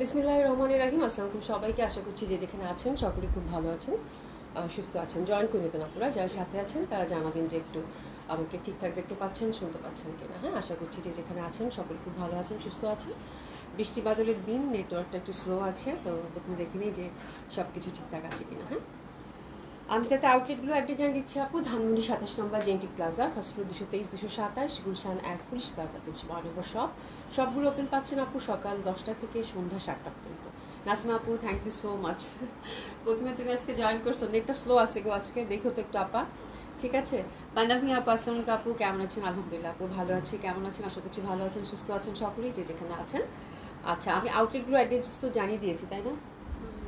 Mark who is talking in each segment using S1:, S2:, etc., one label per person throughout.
S1: বিসমিল্লাহির রহমানির রহিম। আসসালামু আলাইকুম সবাইকে। আশা করছি যে যেখানে আছেন সকলে খুব ভালো আছেন, সুস্থ আছেন। জয়েন করে নেবেন আপনারা, যারা সাথে আছেন তারা জানাবেন যে একটু আমাকে ঠিকঠাক দেখতে পাচ্ছেন, শুনতে পাচ্ছেন কিনা। হ্যাঁ, আশা করছি যে যেখানে আছেন সকলে খুব ভালো আছেন, সুস্থ আছেন। বৃষ্টি বাদলের দিন, নেটওয়ার্কটা একটু স্লো আছে, তো প্রথমে দেখে নিই যে সব কিছু ঠিকঠাক আছে কিনা। হ্যাঁ, আমি তাতে আউটলেটগুলো অ্যাড্রেস জানিয়ে দিচ্ছি আপু। ধানমন্ডি 27 নম্বর জেন্টিক plaza, first floor 223, 227, Gulshan 1 police plaza 312 নম্বর শপ। সবগুলো ওপেন পাচ্ছেন আপু সকাল 10টা থেকে সন্ধ্যা 7টা পর্যন্ত। নাজমা আপু, থ্যাংক ইউ সো মাচ। প্রথমে তুমি আজকে জয়েন করছো, নেটটা স্লো আছে গো আজকে, দেখো তো একটু আপা। ঠিক আছে। বান্দামি আপু, আসসালামু আলাইকুম আপু, কেমন আছেন? আলহামদুলিল্লাহ আপু ভালো আছি, কেমন আছেন? আশা করছি ভালো আছেন, সুস্থ আছেন সকলেই যে যেখানে আছেন। আচ্ছা, আমি আউটলেটগুলো অ্যাড্রেস তো জানিয়ে দিয়েছি তাই না?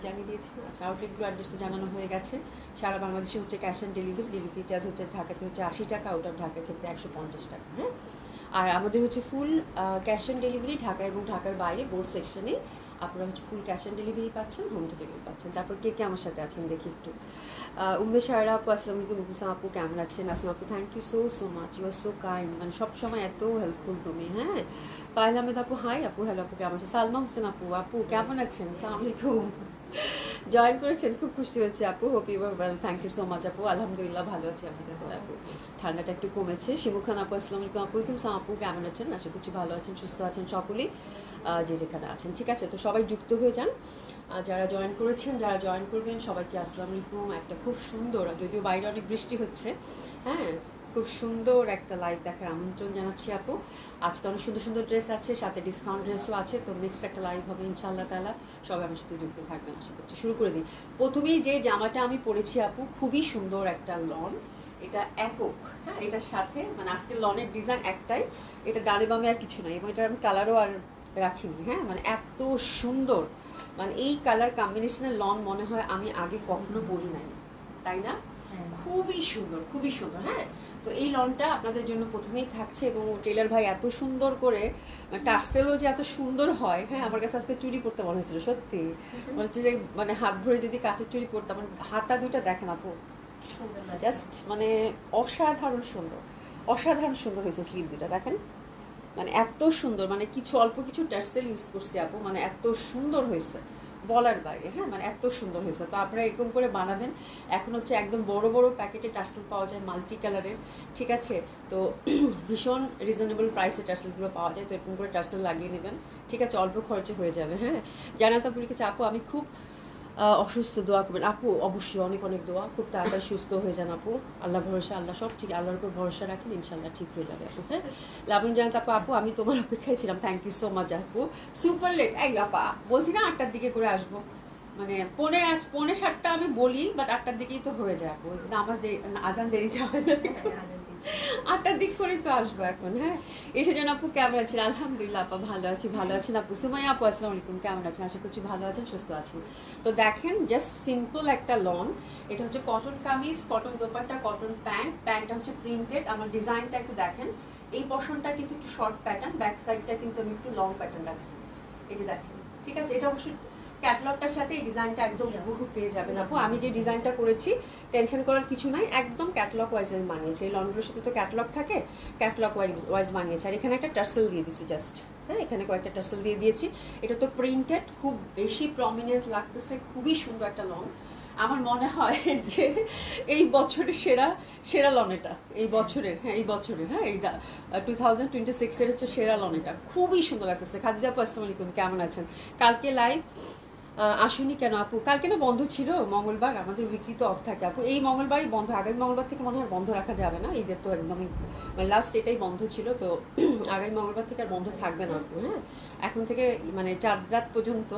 S1: জানিয়ে দিয়েছি। আচ্ছা, আউটলেটগুলো অ্যাড্রেস তো জানানো হয়ে গেছে। সারা বাংলাদেশে হচ্ছে cash on delivery, delivery charge হচ্ছে ঢাকাতে হচ্ছে 80 টাকা, আউট অফ ঢাকার ক্ষেত্রে 150 টাকা। হ্যাঁ, আর আমাদের হচ্ছে full cash on delivery Dhaka এবং ঢাকার বাইরে বোথ সেকশনে আপনারা হচ্ছে ফুল ক্যাশ অন ডেলিভারি পাচ্ছেন, হোম ডেলিভারি পাচ্ছেন। তারপর কে কে আমার সাথে আছেন দেখি একটু। উম্মে সায়রা আপু, আসসালামু আলাইকুম। হুসাম আপু, কেমন আছেন? আসলাম আপু, thank you so so much, you are so kind. মানে সবসময় এত হেল্পফুল তুমি। হ্যাঁ, পায়েল আহমেদ আপু, হাই আপু, হ্যালো আপু, কেমন আছেন? সালমা হোসেন আপু, আপু কেমন আছেন? আসসালামু আলাইকুম। জয়েন করেছেন, খুব খুশি হয়েছে আপু। Hope you are well, thank you so much আপু। আলহামদুলিল্লাহ ভালো আছি আপনাদের দোয়ায় আপু। ঠান্ডাটা একটু কমেছে। শিমু খান আপু, আসসালামু আলাইকুম আপু। আপু কেমন আছেন? আশা করছি ভালো আছেন, সুস্থ আছেন সকলেই যে যেখানে আছেন। ঠিক আছে, তো সবাই যুক্ত হয়ে যান। যারা জয়েন করেছেন, যারা জয়েন করবেন সবাইকে আসসালামু আলাইকুম। একটা খুব সুন্দর, যদিও বাইরে অনেক বৃষ্টি হচ্ছে, হ্যাঁ, খুব সুন্দর একটা লাইভ দেখার আমন্ত্রণ জানাচ্ছি আপু। আজকে অনেক সুন্দর সুন্দর ড্রেস আছে, সাথে ডিসকাউন্ট ড্রেসও আছে, তো নেক্সট একটা লাইভ হবে ইনশাআল্লাহ তাআলা। সবাই আমার সাথে যুক্ত থাকবেন আশা করছি। শুরু করে দিই। প্রথমেই যে জামাটা আমি পরেছি আপু, খুবই সুন্দর একটা লন, এটা একক। হ্যাঁ, এটার সাথে মানে আজকে লনের ডিজাইন একটাই, এটা ডানে বামে আর কিছু নাই, এবং এটার আমি কালারও আর রাখিনি। হ্যাঁ, মানে এত সুন্দর, মানে এই কালার কম্বিনেশনের লন মনে হয় আমি আগে কখনো পরি নাই, তাই না? খুবই সুন্দর, খুবই সুন্দর। হ্যাঁ, তো এই লনটা আপনাদের জন্য প্রথমেই থাকছে, এবং টেলার ভাই এত সুন্দর করে, টার্সেলও যে এত সুন্দর হয়। হ্যাঁ, আমার কাছে আজকে চুরি করতে মনে হয়েছিল সত্যি, মনে হচ্ছে যে মানে হাত ভরে যদি কাঁচের চুরি করতাম। মানে হাতা দুইটা দেখেন আপু, জাস্ট মানে অসাধারণ সুন্দর, অসাধারণ সুন্দর হয়েছে। স্লিভ দুটা দেখেন, মানে এত সুন্দর, মানে কিছু অল্প কিছু টার্সেল ইউজ করছি আপু, মানে এত সুন্দর হয়েছে বলার বাইরে। হ্যাঁ, মানে এত সুন্দর হয়েছে। তো আপনারা এরকম করে বানাবেন। এখন হচ্ছে একদম বড় বড় প্যাকেটে টার্সেল পাওয়া যায় মাল্টি কালারের। ঠিক আছে, তো ভীষণ রিজনেবল প্রাইসে টার্সেলগুলো পাওয়া যায়, তো এরকম করে টার্সেল লাগিয়ে নেবেন। ঠিক আছে, অল্প খরচে হয়ে যাবে। হ্যাঁ, জানাতা পরীক্ষা আপু, আমি খুব অসুস্থ, দোয়া করবেন আপু। অবশ্যই অনেক অনেক দোয়া, খুব তাড়াতাড়ি সুস্থ হয়ে যান আপু। আল্লাহ ভরসা, আল্লাহ সব ঠিক, আল্লাহর উপর ভরসা রাখেন, ইনশাল্লাহ ঠিক হয়ে যাবে আপু। হ্যাঁ, লাবণ জানাত আপু, আপু আমি তোমার অপেক্ষায় ছিলাম, থ্যাংক ইউ সো মাচ আপু। সুপার লেট এই আপা, বলছি না 8টার দিকে করে আসবো, মানে পৌনে 7টা আমি বলি, বাট 8টার দিকেই তো হয়ে যায় আপু, নামাজ দেরি, আজান দেরিতে হয় না, 8টার দিক করেই তো আসবো এখন। হ্যাঁ, এসে যেন আপু কেমন আছেন? আলহামদুলিল্লাহ আপা ভালো আছি, ভালো আছেন আপু। সুমাইয়া আপু, আসসালামু আলাইকুম, কেমন আছেন? আশা করছি ভালো আছেন, সুস্থ আছেন। তো দেখেন, জাস্ট সিম্পল একটা লন, এটা হচ্ছে cotton kameez, cotton dupatta, cotton pant, প্যান্টটা হচ্ছে প্রিন্টেড। আমার ডিজাইনটা একটু দেখেন, এই পশনটা কিন্তু একটু শর্ট প্যাটার্ন, ব্যাক সাইডটা কিন্তু আমি একটু লং প্যাটার্ন রাখছি, এই যে দেখেন। ঠিক আছে, এটা অবশ্যই ক্যাটলগটার সাথে এই ডিজাইনটা একদম বহু পেয়ে যাবেন আপু। আমি যে ডিজাইনটা করেছি, টেনশন করার কিছু নাই, একদম ক্যাটলগ ওয়াইজ আমি বানিয়েছি। এই লন্ড্রির সাথে তো ক্যাটলগ থাকে, ক্যাটলগ ওয়াইজ বানিয়েছি। আর এখানে একটা টার্সেল দিয়ে দিয়েছি জাস্ট। হ্যাঁ, এখানে কয়েকটা টার্সেল দিয়ে দিয়েছি। এটা তো প্রিন্টেড, খুব বেশি প্রমিনেন্ট লাগতেছে, খুবই সুন্দর একটা লন। আমার মনে হয় যে এই বছরের সেরা সেরা লন এটা, এই বছরের। হ্যাঁ, এই বছরের, হ্যাঁ, এইটা 2026-এর হচ্ছে সেরা লন এটা, খুবই সুন্দর লাগতেছে। খাদিজা আপু, আসসালামু আলাইকুম, কেমন আছেন? কালকে লাইভ আসুনি কেন আপু? কালকে না বন্ধ ছিল, মঙ্গলবার আমাদের উইকলি তো অফ থাকে আপু। এই মঙ্গলবারই বন্ধ, আগামী মঙ্গলবার থেকে মনে হয় বন্ধ রাখা যাবে না, ঈদের তো একদমই মানে লাস্ট এটাই বন্ধ ছিল, তো আগামী মঙ্গলবার থেকে আর বন্ধ থাকবে না আপু। হ্যাঁ, এখন থেকে মানে 4 রাত পর্যন্ত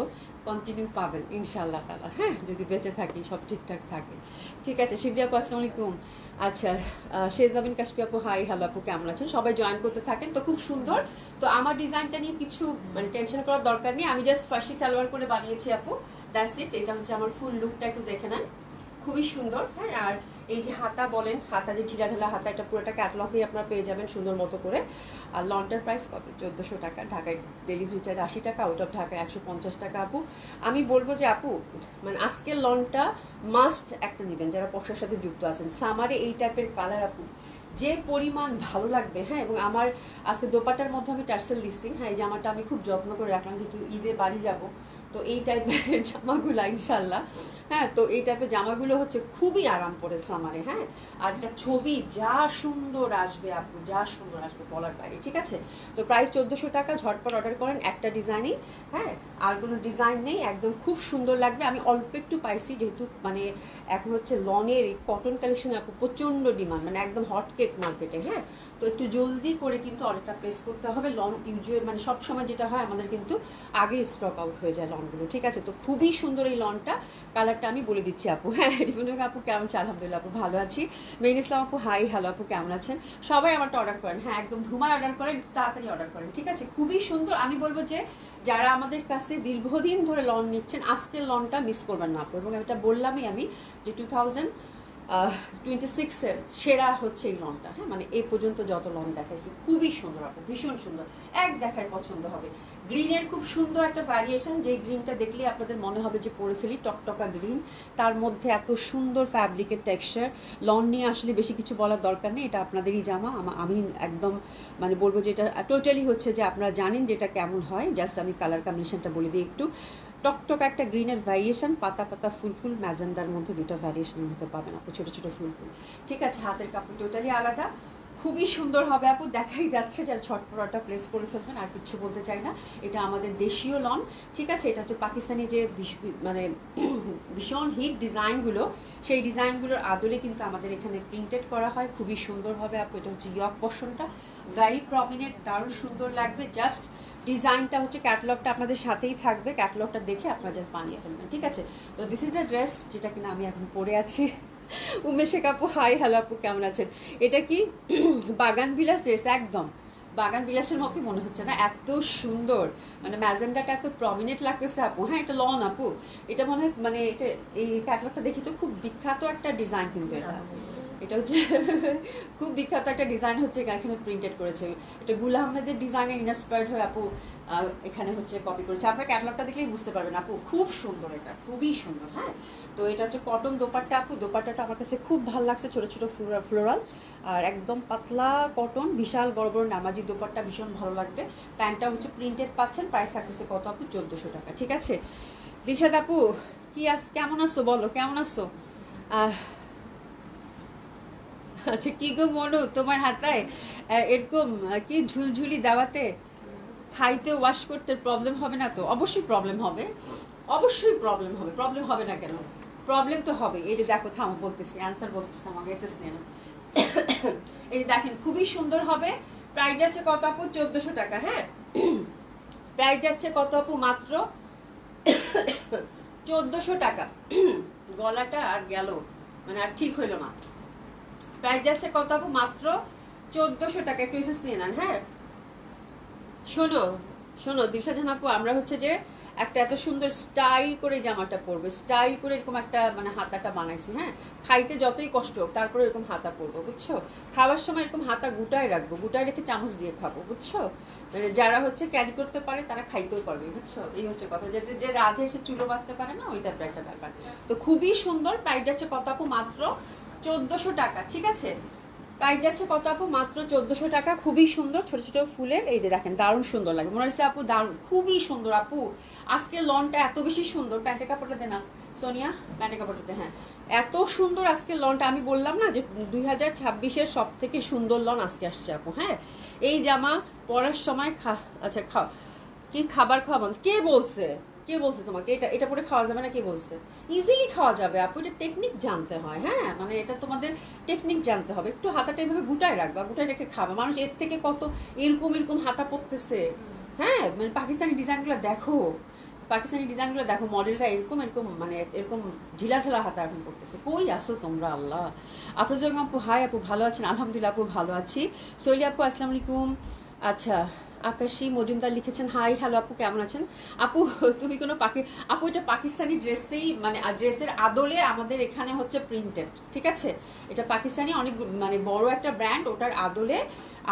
S1: কন্টিনিউ পাবেন ইনশাআল্লাহ তাআলা। হ্যাঁ, যদি বেঁচে থাকি, সব ঠিকঠাক থাকে। ঠিক আছে, শিবলি আপু, আসসালামু আলাইকুম। আচ্ছা, শেজাবিন কাশপি আপু, হাই, হ্যালো আপু, কেমন আছেন? সবাই জয়েন করতে থাকেন। তো খুব সুন্দর, তো আমার ডিজাইনটা নিয়ে কিছু মানে টেনশন করার দরকার নেই, আমি জাস্ট ফার্সি সালোয়ার করে বানিয়েছি আপু, দ্যাটস ইট। এটা হচ্ছে আমার ফুল লুকটা, একটু দেখে নেন, খুবই সুন্দর। হ্যাঁ, আর এই যে হাতা বলেন, হাতা যে ঢিলা ঢালা হাতা, এটা পুরোটা ক্যাটলগেই আপনারা পেয়ে যাবেন সুন্দর মতো করে। আর লনটার প্রাইস কত? 1400 টাকা। ঢাকায় ডেলিভারি চার্জ 80 টাকা, আউট অফ ঢাকায় 150 টাকা আপু। আমি বলবো যে আপু, মানে আজকের লনটা মাস্ট একটা নেবেন যারা পয়সার সাথে যুক্ত আছেন। সামারে এই টাইপের কালার আপু যে পরিমাণ ভালো লাগবে। হ্যাঁ, এবং আমার আজকে দোপাটার মধ্যে আমি টার্সেল দিচ্ছি। হ্যাঁ, এই জামাটা আমি খুব যত্ন করে রাখলাম, যেহেতু ঈদে বাড়ি যাব,
S2: তো এই টাইপের জামাগুলো ইনশাল্লাহ, হ্যাঁ, তো এই টাইপের জামাগুলো হচ্ছে খুবই আরাম পড়ে সামারে, হ্যাঁ। আর এটা ছবি যা সুন্দর আসবে আপু, যা সুন্দর আসবে বলার বাইরে, ঠিক আছে। তো প্রাইস 1400 টাকা, ঝটপট অর্ডার করেন, একটা ডিজাইনই, হ্যাঁ, আর কোনো ডিজাইন নেই, একদম খুব সুন্দর লাগবে। আমি অল্প একটু পাইছি, যেহেতু মানে এখন হচ্ছে লনের কটন কালেকশন আপু প্রচণ্ড ডিমান্ড, মানে একদম হট কেক মার্কেটে, হ্যাঁ। তো একটু জলদি করে কিন্তু অর্ডারটা প্লেস করতে হবে। লন ইউজুয়াল মানে সবসময় যেটা হয় আমাদের কিন্তু আগে স্টক আউট হয়ে যায় লনগুলো, ঠিক আছে। তো খুবই সুন্দর এই লনটা, কালারটা আমি বলে দিচ্ছি আপু, হ্যাঁ। রিপনের আপু কেমন আছে? আলহামদুলিল্লাহ আপু ভালো আছি। মেইন ইসলাম আপু হাই, হ্যালো আপু কেমন আছেন? সবাই আমারটা অর্ডার করেন, হ্যাঁ, একদম ধুমায় অর্ডার করেন, তাড়াতাড়ি অর্ডার করেন, ঠিক আছে। খুবই সুন্দর। আমি বলবো যে যারা আমাদের কাছে দীর্ঘদিন ধরে লন নিচ্ছেন, আজকের লনটা মিস করবেন না আপু। এবং এটা বললামই আমি যে 2026-এর সেরা হচ্ছে এই লনটা, হ্যাঁ, মানে এই পর্যন্ত যত লন দেখাইছি খুবই সুন্দর আপু, ভীষণ সুন্দর, এক দেখায় পছন্দ হবে। গ্রিনের খুব সুন্দর একটা ভ্যারিয়েশন, যে গ্রিনটা দেখলে আপনাদের মনে হবে যে পরে ফেলি, টকটকা গ্রিন, তার মধ্যে এত সুন্দর ফ্যাব্রিকের টেক্সচার। লন নিয়ে আসলে বেশি কিছু বলার দরকার নেই, এটা আপনাদেরই জামা। আমি একদম মানে বলবো যে এটা টোটালি হচ্ছে যে আপনারা জানেন যে এটা কেমন হয়, জাস্ট আমি কালার কম্বিনেশনটা বলে দিই একটু। টকটক একটা গ্রিনের ভ্যারিয়েশন, পাতা পাতা ফুল ফুল, ম্যাজেন্ডার মধ্যে দুটো ভ্যারিয়েশনের মধ্যে পাবেন আপু, ছোটো ছোটো ফুল ফুল, ঠিক আছে। হাতের কাপড় টোটালি আলাদা, খুবই সুন্দর হবে আপু, দেখাই যাচ্ছে যারা ছটপটাটা প্লেস করে ফেলবেন। আর কিছু বলতে চাই না, এটা আমাদের দেশীয় লন, ঠিক আছে। এটা হচ্ছে পাকিস্তানি যে মানে ভীষণ হিট ডিজাইনগুলো, সেই ডিজাইনগুলোর আদলে কিন্তু আমাদের এখানে প্রিন্টেড করা হয়, খুবই সুন্দর হবে আপু। এটা হচ্ছে ইয়ক পোর্শনটা, ভেরি প্রমিনেন্ট, দারুণ সুন্দর লাগবে। জাস্ট ডিজাইনটা হচ্ছে, ক্যাটালগটা আপনাদের সাথেই থাকবে, ক্যাটালগটা দেখে আপনারা জাস্ট বানিয়ে ফেলবেন, ঠিক আছে। তো দিস ইজ দ্য ড্রেস যেটা কিনা আমি এখন পরে আছি। উমেশেখ আপু হাই, হ্যালো আপু কেমন আছেন? এটা কি বাগান বিলাস ড্রেস? একদম বাগান বিলাসের মতোই মনে হচ্ছে না? এত সুন্দর, মানে ম্যাজেন্ডাটা এত প্রমিনেন্ট লাগতেছে আপু, হ্যাঁ। এটা লন আপু, এটা মনে হয় মানে এটা এই ক্যাটালগটা দেখি তো খুব বিখ্যাত একটা ডিজাইন, কিন্তু এটা হচ্ছে খুব বিখ্যাত একটা ডিজাইন হচ্ছে এখানে প্রিন্টেড করেছে। এটা গুল আহমেদের ডিজাইনে ইন্সপায়ার্ড হয়ে আপু এখানে হচ্ছে কপি করেছে। আপনার ক্যাটালগটা দেখলেই বুঝতে পারবেন আপু, খুব সুন্দর, এটা খুবই সুন্দর, হ্যাঁ। তো এটা হচ্ছে কটন দোপাট্টা আপু, দোপাট্টাটা আমার কাছে খুব ভালো লাগছে, ছোটো ছোটো ফ্লোরাল, আর একদম পাতলা কটন, বিশাল বড় বড় নামাজি দোপাট্টা, ভীষণ ভালো লাগবে। প্যান্টটা হচ্ছে প্রিন্টেড পাচ্ছেন, প্রাইস থাকতেছে কত আপু? 1400 টাকা, ঠিক আছে। দিশাদ আপু কি কেমন আছো বলো, কেমন আছো? আচ্ছা, কি গো মনু, তোমার হাতায় এরকম কি ঝুলঝুলি দেওয়াতে খাইতে ওয়াশ করতে প্রবলেম হবে না তো? অবশ্যই প্রবলেম হবে, অবশ্যই প্রবলেম হবে, প্রবলেম হবে না কেন? প্রবলেম তো হবে। এই যে দেখো, থামো বলতেছি, অ্যান্সার বলতেছি, আমাকে এসএস নিয়ে না। এই যে দেখেন, খুবই সুন্দর হবে। প্রাইস যাচ্ছে কত আপু? 1400 টাকা, হ্যাঁ। প্রাইস যাচ্ছে কত আপু? মাত্র 1400 টাকা। গলাটা আর গেল, মানে আর ঠিক হইল না। প্রাইস যাচ্ছে কত আপু? মাত্র 1400 টাকা। একটু এসএস নিয়ে নেন, হ্যাঁ। শোনো শোনো দিশা জান আপু, আমরা হচ্ছে যে একটা এত সুন্দর স্টাইল করে জামাটা পরবে, স্টাইল করে এরকম একটা মানে হাতাটা বানাইছি, হ্যাঁ। খাইতে যতই কষ্ট হোক তারপরে এরকম হাতা পরবো, বুঝছো। খাওয়ার সময় এরকম হাতা গুটায় রাখবো, গুটায় রেখে চামচ দিয়ে খাবো, বুঝছো। মানে যারা হচ্ছে ক্যারি করতে পারে তারা খাইতেও পারবে, বুঝছো। এই হচ্ছে কথা, যে রাধে এসে চুলো বাঁধতে পারে না, ওইটা একটা ব্যাপার। তো খুবই সুন্দর। প্রাইস যাচ্ছে কত আপু? মাত্র 1400 টাকা, ঠিক আছে। প্রাইস যাচ্ছে কত আপু? মাত্র 1400 টাকা। খুবই সুন্দর, ছোট ছোট ফুলের, এই যে দেখেন, দারুণ সুন্দর লাগে। মনে হচ্ছে আপু দারুণ, খুবই সুন্দর আপু। আজকে লনটা এত বেশি সুন্দর। প্যান্টের কাপড়টা দে না সোনিয়া, প্যান্টের কাপড়টাতে, হ্যাঁ। এত সুন্দর আজকে লনটা, আমি বললাম না যে 2026-এর সব থেকে সুন্দর লন আজকে আসছে আপু, হ্যাঁ। এই জামা পরার সময় আচ্ছা কি খাবার খাওয়া বল? কে বলছে? কে বলছে তোমাকে এটা এটা পরে খাওয়া যাবে না? কে বলছে? ইজিলি খাওয়া যাবে আপু, এটা টেকনিক জানতে হয়, হ্যাঁ। মানে এটা তোমাদের টেকনিক জানতে হবে। একটু হাতাটা এভাবে গুটায় রাখবা, গুটায় রেখে খাবা। মানুষ এর থেকে কত এরকম এরকম হাতা পরতেছে, হ্যাঁ। মানে পাকিস্তানি ডিজাইনগুলো দেখো, পাকিস্তানি ডিজাইনগুলো দেখো, মডেলরা এরকম এরকম মানে এরকম ঢিলা ঢালা হাতা এখন করতেছে। কই আসো তোমরা? আল্লাহ। আফরোজা আপু হাই আপু, ভালো আছেন? আলহামদুলিল্লাহ আপু ভালো আছি। সৈলি আপু আসসালামু আলাইকুম। আচ্ছা, আকাশী মজুমদার লিখেছেন হাই, হ্যালো আপু কেমন আছেন? আপু তুমি কোনো আপু এটা পাকিস্তানি ড্রেসেই, মানে ড্রেসের আদলে আমাদের এখানে হচ্ছে প্রিন্টেড, ঠিক আছে। এটা পাকিস্তানি অনেক মানে বড় একটা ব্র্যান্ড, ওটার আদলে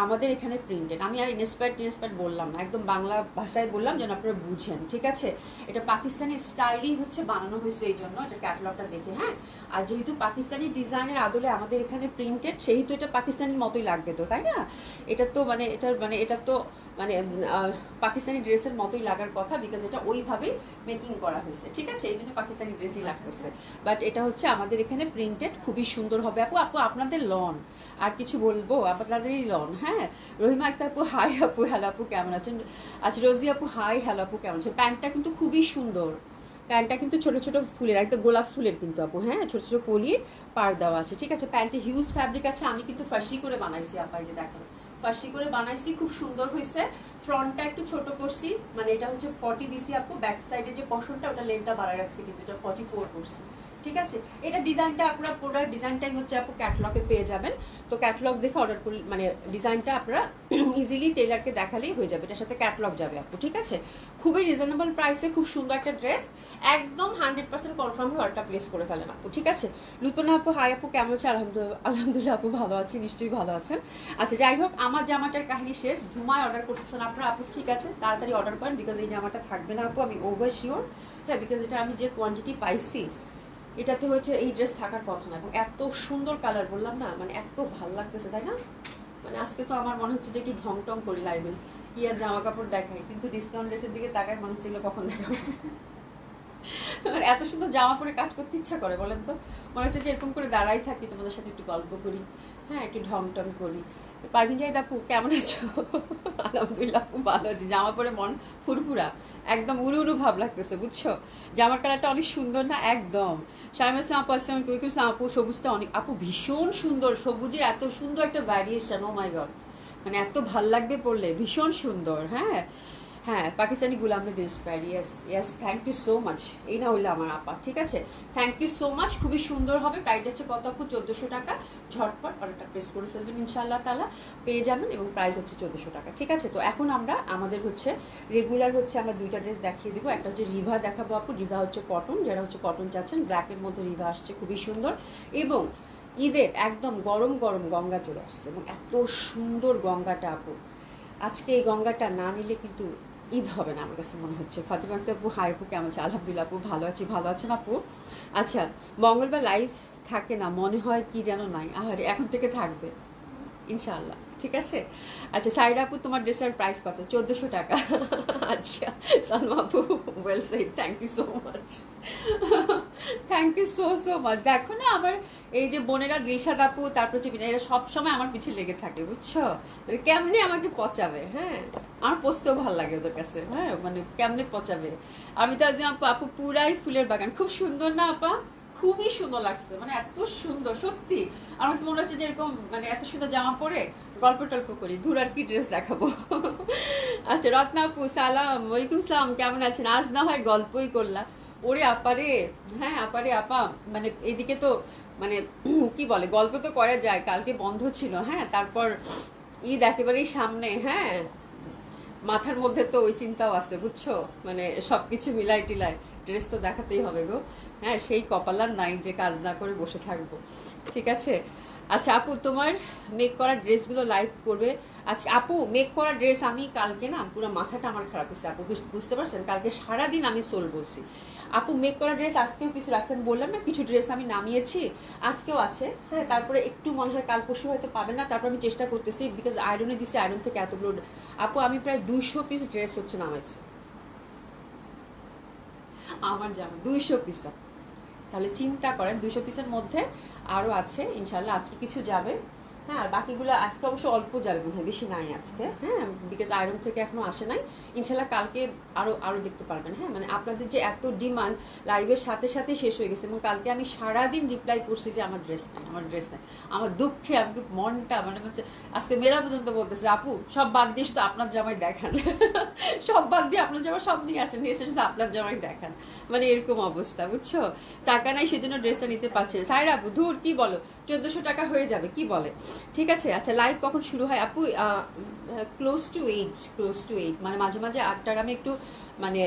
S2: আমাদের এখানে প্রিন্টেড। আমি আর ইনস্পায়ার্ড বললাম না, একদম বাংলা ভাষায় বললাম যেন আপনারা বুঝেন, ঠিক আছে। এটা পাকিস্তানি স্টাইলই হচ্ছে বানানো হয়েছে, এই জন্য এটা ক্যাটালগটা দেখে, হ্যাঁ। আর যেহেতু পাকিস্তানি ডিজাইনের আদলে আমাদের এখানে প্রিন্টেড, সেহেতু এটা পাকিস্তানির মতোই লাগবে তো, তাই না? এটা তো মানে এটা তো মানে পাকিস্তানি ড্রেসের মতোই লাগার কথা, বিকজ এটা ওইভাবেই মেকিং করা হয়েছে, ঠিক আছে, এই জন্য পাকিস্তানি ড্রেসই লাগতেছে। বাট এটা হচ্ছে আমাদের এখানে প্রিন্টেড, খুবই সুন্দর হবে আপু। আপু আপনাদের লন, আর কিছু বলবো, আপনাদেরই লন। হ্যাঁ, রহিমা একটা আপু হাই আপু, হ্যালো আপু কেমন আছেন? আচ্ছা রোজি আপু হাই, হ্যালো আপু কেমন আছেন? প্যান্টটা কিন্তু খুবই সুন্দর, প্যান্টটা কিন্তু ছোট ছোট ফুলের, একদম গোলাপ ফুলের কিন্তু আপু, হ্যাঁ ছোট ছোট কলির পার দেওয়া আছে, ঠিক আছে। প্যান্টে হিউজ ফ্যাব্রিক আছে, আমি কিন্তু ফার্সি করে বানাইছি আপা, এই যে দেখেন ফার্সি করে বানাইছি, খুব সুন্দর হয়েছে। ফ্রন্টটা একটু ছোট করছি, মানে এটা হচ্ছে 40 দিছি আপু, ব্যাক সাইডে যে পশনটা ওটা লেনটা বাড়ায় রাখছি, কিন্তু এটা 44 করছি, ঠিক আছে। এটা ডিজাইনটা আপনারা পুরো ডিজাইনটাই হচ্ছে আপু ক্যাটালগে পেয়ে যাবেন, তো ক্যাটালগ দেখে অর্ডার করলে মানে ডিজাইনটা আপনারা ইজিলি টেলারকে দেখালেই হয়ে যাবে, এটার সাথে ক্যাটালগ যাবে আপু, ঠিক আছে। খুবই রিজনেবল প্রাইসে খুব সুন্দর একটা ড্রেস, একদম 100% কনফার্ম হয়ে অর্ডারটা প্লেস করে ফেলেন আপু, ঠিক আছে। লুপনা আপু হাই আপু কেমন আছে? আলহামদুলিল্লাহ আপু ভালো আছি, নিশ্চয়ই ভালো আছেন। আচ্ছা যাই হোক, আমার জামাটার কাহিনী শেষ, ধুমায় অর্ডার করতেছেন আপনারা আপু, ঠিক আছে তাড়াতাড়ি অর্ডার করেন, বিকজ এই জামাটা থাকবে না আপু, আমি ওভার শিওর। হ্যাঁ, বিকজ এটা আমি যে কোয়ান্টিটি পাইছি এটাতে হচ্ছে এই ড্রেস থাকার কথা না, এবং এত সুন্দর কালার বললাম না, মানে এত ভালো লাগতেছে তাই না। মানে আজকে তো আমার মনে হচ্ছে যে একটু ঢং টং করি লাইভে, কি আর জামা কাপড় দেখাই, কিন্তু ডিসকাউন্ট ড্রেসের দিকে তাকায় মনে হচ্ছে এগুলো কখন দেখাবো। মানে এত সুন্দর জামা পরে কাজ করতে ইচ্ছা করে বলেন তো, মনে হচ্ছে যে এরকম করে দাঁড়াই থাকি, তোমাদের সাথে একটু গল্প করি, হ্যাঁ একটু ঢং টং করি। পারভিন জাহিদ আপু কেমন আছো? আলহামদুলিল্লাহ আপু ভালো আছি, জামা পরে মন ফুরফুরা, একদম উড়ু উড়ু ভাব লাগতেছে, বুঝছো। জামার কালারটা অনেক সুন্দর না একদম। শাইম ইসলাম আপু আসসালাম আলাইকুম। ইসলাম আপু সবুজটা অনেক আপু ভীষণ সুন্দর, সবুজের এত সুন্দর একটা ভ্যারিয়েশন, ও মাই গড, মানে এত ভাল লাগবে পড়লে, ভীষণ সুন্দর। হ্যাঁ হ্যাঁ, Pakistani Ghulam Nabi inspired, yes yes, thank you so much. এই না হইলো আমার আপা, ঠিক আছে, থ্যাংক ইউ সো মাচ, খুবই সুন্দর হবে। প্রাইস হচ্ছে কত আপু? 1400 টাকা। ঝটপট অর্ডারটা প্রেস করে ফেলবেন, ইনশাআল্লাহ তাআলা পেয়ে যাবেন, এবং প্রাইস হচ্ছে 1400 টাকা, ঠিক আছে। তো এখন আমরা আমাদের হচ্ছে রেগুলার হচ্ছে আমরা দুইটা ড্রেস দেখিয়ে দিব, একটা হচ্ছে রিভা দেখাবো আপু, রিভা হচ্ছে কটন, যারা হচ্ছে কটন চাচ্ছেন, ব্ল্যাকের মধ্যে রিভা আসছে খুবই সুন্দর, এবং ঈদের একদম গরম গরম গঙ্গা চলে আসছে, এবং এত সুন্দর গঙ্গাটা আপু, আজকে এই গঙ্গাটা না নিলে কিন্তু ঈদ হবে না আমার কাছে মনে হচ্ছে। ফাতিমা আক্তার আপু হাই আপু কেমন আছে? আলহামদুলিল্লাহ আপু ভালো আছি, ভালো আছেন আপু? আচ্ছা, মঙ্গলবার লাইভ থাকে না মনে হয় কি যেন নাই, আহারে এখন থেকে থাকবে ইনশাআল্লাহ, ঠিক আছে। আচ্ছা সাইরা আপু তোমার ড্রেসের প্রাইস কত? 1400 টাকা। আচ্ছা সালমা আপু well said, thank you so much, thank you so so much. দেখো না আমার এই যে বোনেরা দিলশাদ আপু, তারপর হচ্ছে এরা সবসময় আমার পিছিয়ে লেগে থাকে, বুঝছো, কেমনে আমাকে পচাবে। হ্যাঁ, আমার পোস্টেও ভালো লাগে ওদের কাছে, হ্যাঁ মানে কেমনে পচাবে। আমি তো আজ আপু আপু পুরাই ফুলের বাগান, খুব সুন্দর না আপা, খুবই সুন্দর লাগছে, মানে এত সুন্দর সত্যি। আমার কাছে মনে হচ্ছে যে এরকম মানে এত সুন্দর জামা পরে গল্প টল্প করি, ধুর আর কি ড্রেস দেখাবো। আচ্ছা রত্না আপু সালাম, ওয়ালাইকুম সালাম, কেমন আছেন? আজ না হয় গল্পই করলা। ওরে আপারে, হ্যাঁ আপারে আপা, মানে এদিকে তো মানে কি বলে, গল্প তো করা যায়, কালকে বন্ধ ছিল, হ্যাঁ তারপর ঈদ একেবারেই সামনে, হ্যাঁ মাথার মধ্যে তো ওই চিন্তাও আছে, বুঝছো, মানে সবকিছু মিলাই টিলাই ড্রেস তো দেখাতেই হবে গো। হ্যাঁ, সেই কপালার নাই যে কাজ না করে বসে থাকবো, ঠিক আছে। আচ্ছা আপু তোমার মেক করা ড্রেসগুলো লাইভ করবে। আচ্ছা আপু মেক করা ড্রেস আমি কালকে না পুরো মাথাটা আমার খারাপ হয়েছে আপু, বুঝতে পারছেন, কালকে সারাদিন আমি সোল বলছি। আপু মেক করা ড্রেস আজকেও কিছু রাখছেন, বললাম না কিছু ড্রেস আমি নামিয়েছি, আজকেও আছে, হ্যাঁ তারপরে একটু মনে হয় কাল পরশু হয়তো পাবেন না, তারপর আমি চেষ্টা করতেছি, বিকজ আয়রনে দিছি, আয়রন থেকে এতগুলো আপু আমি প্রায় 200 পিস ড্রেস হচ্ছে নামাইছি আমার জামা, 200 পিস। তাহলে চিন্তা করেন 200 পিসের মধ্যে আরও আছে ইনশাল্লাহ, আজকে কিছু যাবে, হ্যাঁ বাকিগুলো আজকে অবশ্য অল্প যাবে মনে হয়, বেশি নাই আজকে, হ্যাঁ বিকজ আয়রন থেকে এখনো আসে নাই, ইনশাল্লাহ কালকে আরো দেখতে পারবেন। হ্যাঁ মানে আপনাদের যে এত ডিমান্ড লাইভের সাথে সাথে শেষ হয়ে গেছে, এবং কালকে আমি সারাদিন রিপ্লাই করছি যে আমার ড্রেস নাই, আমার ড্রেস নাই, আমার দুঃখে আমি মনটা মানে হচ্ছে আজকে মেয়েরা পর্যন্ত বলতেছে আপু সব বাদ দিয়ে শুধু আপনার জামাই দেখান, সব বাদ দিয়ে আপনার জামা সব নিয়ে আসেন, এসে শুধু আপনার জামাই দেখান, মানে এরকম অবস্থা, বুঝছো, টাকা নাই সেজন্য ড্রেসটা নিতে পারছে। সাইরা আপু ধুর কি বলো, 1400 টাকা হয়ে যাবে কি বলে, ঠিক আছে। আচ্ছা লাইভ কখন শুরু হয় আপু? ক্লোজ টু 8, মানে মাঝে মাঝে 8টার আমি একটু মানে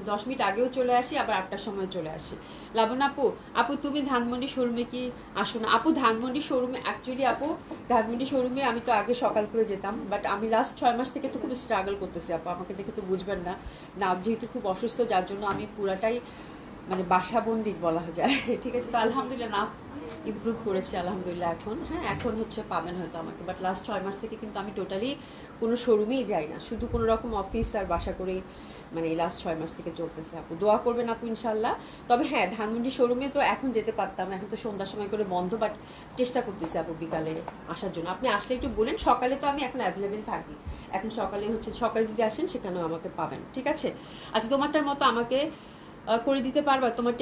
S2: 10 মিনিট আগেও চলে আসি, আবার 8টার সময় চলে আসি। লাবণ আপু, আপু তুমি ধানমন্ডি শোরুমে কি আসো না? আপু ধানমন্ডি শোরুমে অ্যাকচুয়ালি আপু ধানমন্ডি শোরুমে আমি তো আগে সকাল করে যেতাম, বাট আমি লাস্ট 6 মাস থেকে তো খুব স্ট্রাগল করতেছি আপু, আমাকে দেখে তো বুঝবেন না, না যেহেতু খুব অসুস্থ, যার জন্য আমি পুরাটাই মানে বাসাবন্দি বলা যায়, ঠিক আছে। তো আলহামদুলিল্লাহ না ইমপ্রুভ করেছি আলহামদুলিল্লাহ এখন, হ্যাঁ এখন হচ্ছে পাবেন হয়তো আমাকে, বাট লাস্ট 6 মাস থেকে কিন্তু আমি টোটালি কোনো শোরুমেই যাই না, শুধু কোনো রকম অফিস আর বাসা করেই মানে এই লাস্ট 6 মাস থেকে চলতেছে আপু। দোয়া করবেন আপু ইনশাল্লাহ। তবে হ্যাঁ ধানমন্ডি শোরুমে তো এখন যেতে পারতাম, এখন তো সন্ধ্যার সময় করে বন্ধ, বাট চেষ্টা করতেছি আপু বিকালে আসার জন্য। আপনি আসলে একটু বলেন, সকালে তো আমি এখন অ্যাভেলেবেল থাকি, এখন সকালে হচ্ছে সকালে যদি আসেন সেখানেও আমাকে পাবেন, ঠিক আছে। আচ্ছা তোমারটার মতো আমাকে করে দিতে পারবা তোমার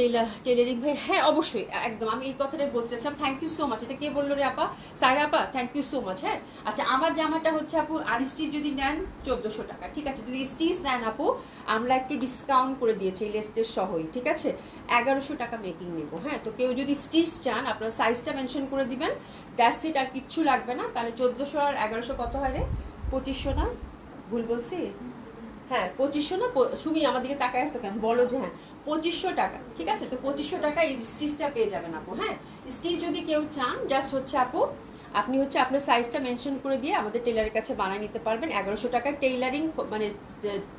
S2: টেলারিং ভাই? হ্যাঁ অবশ্যই, একদম আমি এই কথাটাই বলতে চাচ্ছিলাম। Thank you so much. এটা কে বললো রে আপা? সাইরা আপা, থ্যাংক ইউ সো মাচ। হ্যাঁ আচ্ছা আমার জামাটা হচ্ছে আপু আনস্টিচ যদি নেন 1400 টাকা, ঠিক আছে। যদি স্টিচ নেন আপু আমরা একটু ডিসকাউন্ট করে দিয়েছি এই লেস্টের সহই, ঠিক আছে, 1100 টাকা মেকিং নেবো। হ্যাঁ তো কেউ যদি স্টিচ চান আপনার সাইজটা মেনশন করে দিবেন, দ্যাটস ইট, আর কিচ্ছু লাগবে না। তাহলে 1400 আর 1100 কত হয় রে? 2500 না? ভুল বলছি? হ্যাঁ 2500 না? সুমি আমার দিকে তাকায় আসো কেন, বলো যে হ্যাঁ 2500 টাকা, ঠিক আছে। তো 2500 টাকা এই স্টিচটা পেয়ে যাবেন আপু। হ্যাঁ স্টিচ যদি কেউ চান জাস্ট হচ্ছে আপু আপনি হচ্ছে আপনার সাইজটা মেনশন করে দিয়ে আমাদের টেলারের কাছে বানিয়ে নিতে পারবেন। 1100 টাকায় টেইলারিং মানে